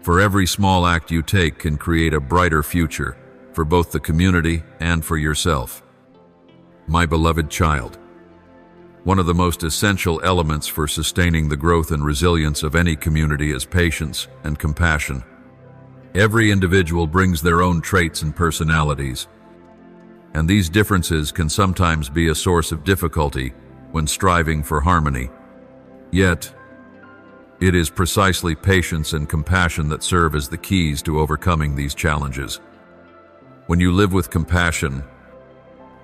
For every small act you take can create a brighter future for both the community and for yourself. My beloved child, one of the most essential elements for sustaining the growth and resilience of any community is patience and compassion. Every individual brings their own traits and personalities, and these differences can sometimes be a source of difficulty when striving for harmony. Yet, it is precisely patience and compassion that serve as the keys to overcoming these challenges. When you live with compassion,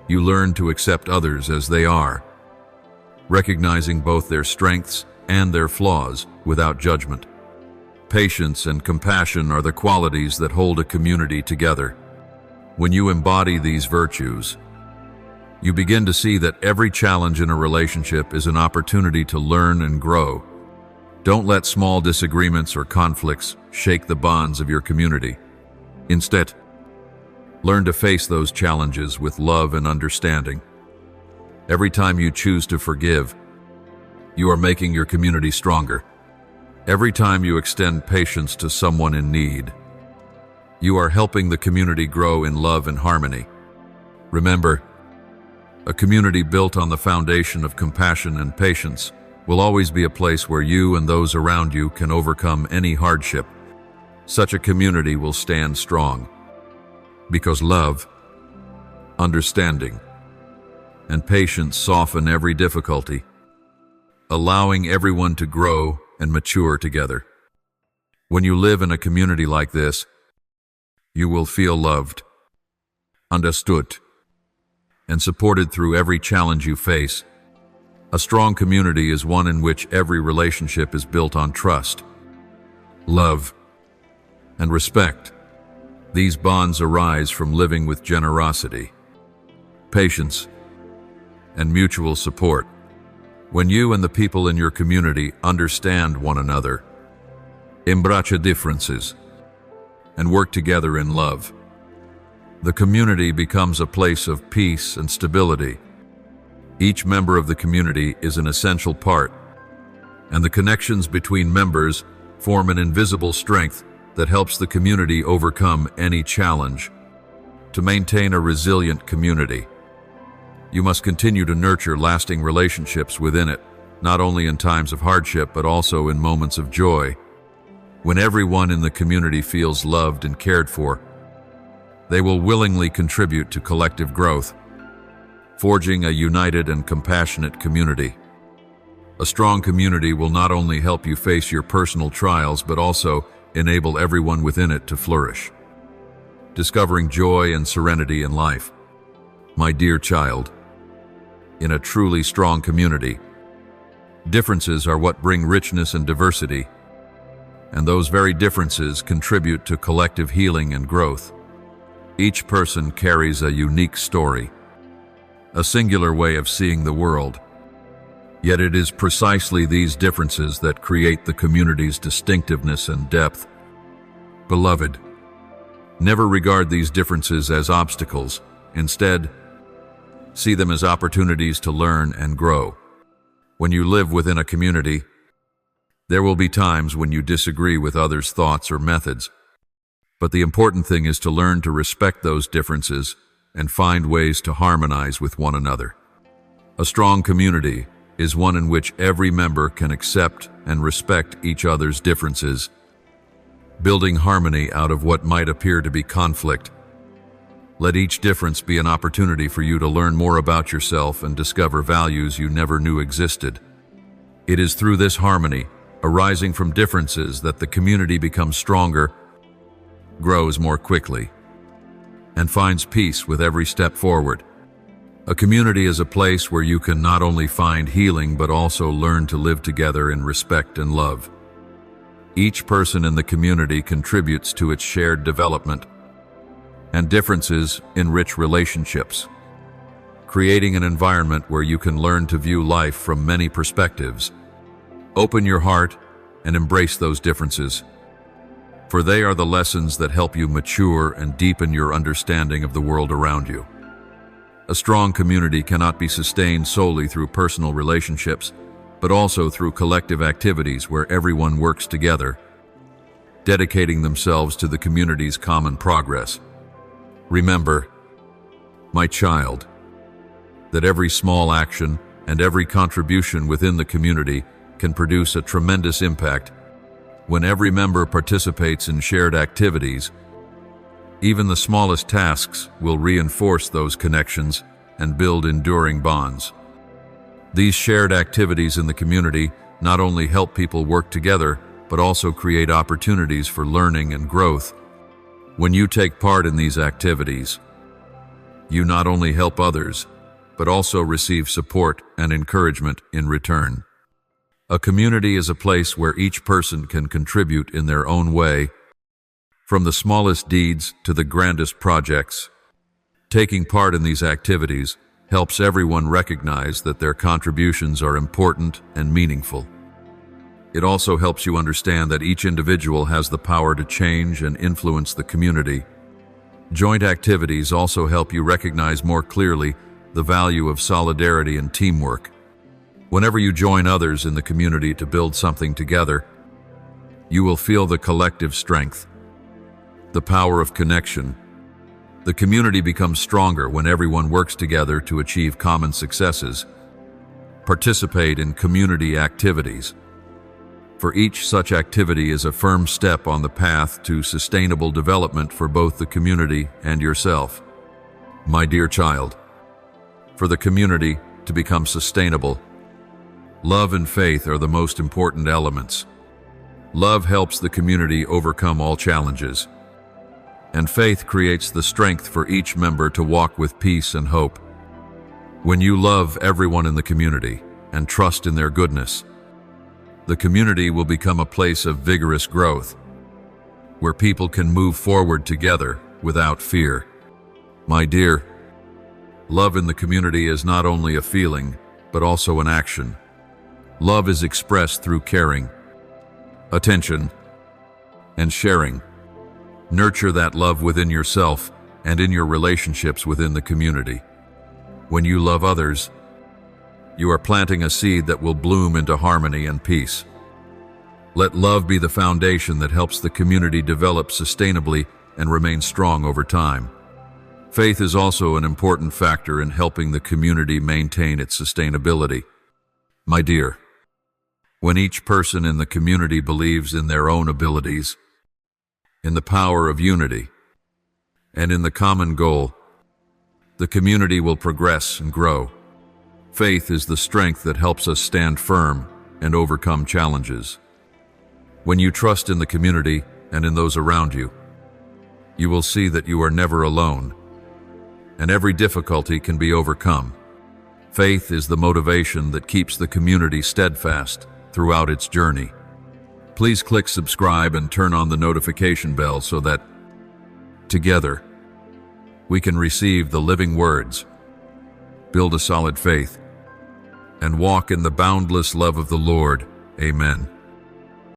you learn to accept others as they are, recognizing both their strengths and their flaws without judgment. Patience and compassion are the qualities that hold a community together. When you embody these virtues, you begin to see that every challenge in a relationship is an opportunity to learn and grow. Don't let small disagreements or conflicts shake the bonds of your community. Instead, learn to face those challenges with love and understanding. Every time you choose to forgive, you are making your community stronger. Every time you extend patience to someone in need, you are helping the community grow in love and harmony. Remember, a community built on the foundation of compassion and patience will always be a place where you and those around you can overcome any hardship. Such a community will stand strong, because love, understanding, and patience soften every difficulty, allowing everyone to grow and mature together. When you live in a community like this, you will feel loved, understood, and supported through every challenge you face. A strong community is one in which every relationship is built on trust, love, and respect. These bonds arise from living with generosity, patience, and mutual support. When you and the people in your community understand one another, embrace differences, and work together in love, the community becomes a place of peace and stability. Each member of the community is an essential part, and the connections between members form an invisible strength that helps the community overcome any challenge. To maintain a resilient community, you must continue to nurture lasting relationships within it, not only in times of hardship but also in moments of joy. When everyone in the community feels loved and cared for, they will willingly contribute to collective growth, forging a united and compassionate community. A strong community will not only help you face your personal trials, but also enable everyone within it to flourish, discovering joy and serenity in life. My dear child, in a truly strong community, differences are what bring richness and diversity, and those very differences contribute to collective healing and growth. Each person carries a unique story, a singular way of seeing the world. Yet it is precisely these differences that create the community's distinctiveness and depth. Beloved, never regard these differences as obstacles. Instead, see them as opportunities to learn and grow. When you live within a community, there will be times when you disagree with others' thoughts or methods. But the important thing is to learn to respect those differences and find ways to harmonize with one another. A strong community is one in which every member can accept and respect each other's differences, building harmony out of what might appear to be conflict. Let each difference be an opportunity for you to learn more about yourself and discover values you never knew existed. It is through this harmony, arising from differences, that the community becomes stronger, grows more quickly, and finds peace with every step forward. A community is a place where you can not only find healing but also learn to live together in respect and love. Each person in the community contributes to its shared development, and differences enrich relationships, creating an environment where you can learn to view life from many perspectives. Open your heart and embrace those differences, for they are the lessons that help you mature and deepen your understanding of the world around you. A strong community cannot be sustained solely through personal relationships, but also through collective activities where everyone works together, dedicating themselves to the community's common progress. Remember, my child, that every small action and every contribution within the community can produce a tremendous impact. When every member participates in shared activities, even the smallest tasks will reinforce those connections and build enduring bonds. These shared activities in the community not only help people work together, but also create opportunities for learning and growth. When you take part in these activities, you not only help others, but also receive support and encouragement in return. A community is a place where each person can contribute in their own way, from the smallest deeds to the grandest projects. Taking part in these activities helps everyone recognize that their contributions are important and meaningful. It also helps you understand that each individual has the power to change and influence the community. Joint activities also help you recognize more clearly the value of solidarity and teamwork. Whenever you join others in the community to build something together, you will feel the collective strength, the power of connection. The community becomes stronger when everyone works together to achieve common successes. Participate in community activities, for each such activity is a firm step on the path to sustainable development for both the community and yourself. My dear child, for the community to become sustainable, love and faith are the most important elements. Love helps the community overcome all challenges, and faith creates the strength for each member to walk with peace and hope. When you love everyone in the community and trust in their goodness, the community will become a place of vigorous growth, where people can move forward together without fear. My dear, love in the community is not only a feeling, but also an action. Love is expressed through caring, attention, and sharing. Nurture that love within yourself and in your relationships within the community. When you love others, you are planting a seed that will bloom into harmony and peace. Let love be the foundation that helps the community develop sustainably and remain strong over time. Faith is also an important factor in helping the community maintain its sustainability. My dear, when each person in the community believes in their own abilities, in the power of unity, and in the common goal, the community will progress and grow. Faith is the strength that helps us stand firm and overcome challenges. When you trust in the community and in those around you, you will see that you are never alone, and every difficulty can be overcome. Faith is the motivation that keeps the community steadfast throughout its journey. Please click subscribe and turn on the notification bell so that, together, we can receive the living words, build a solid faith, and walk in the boundless love of the Lord. Amen.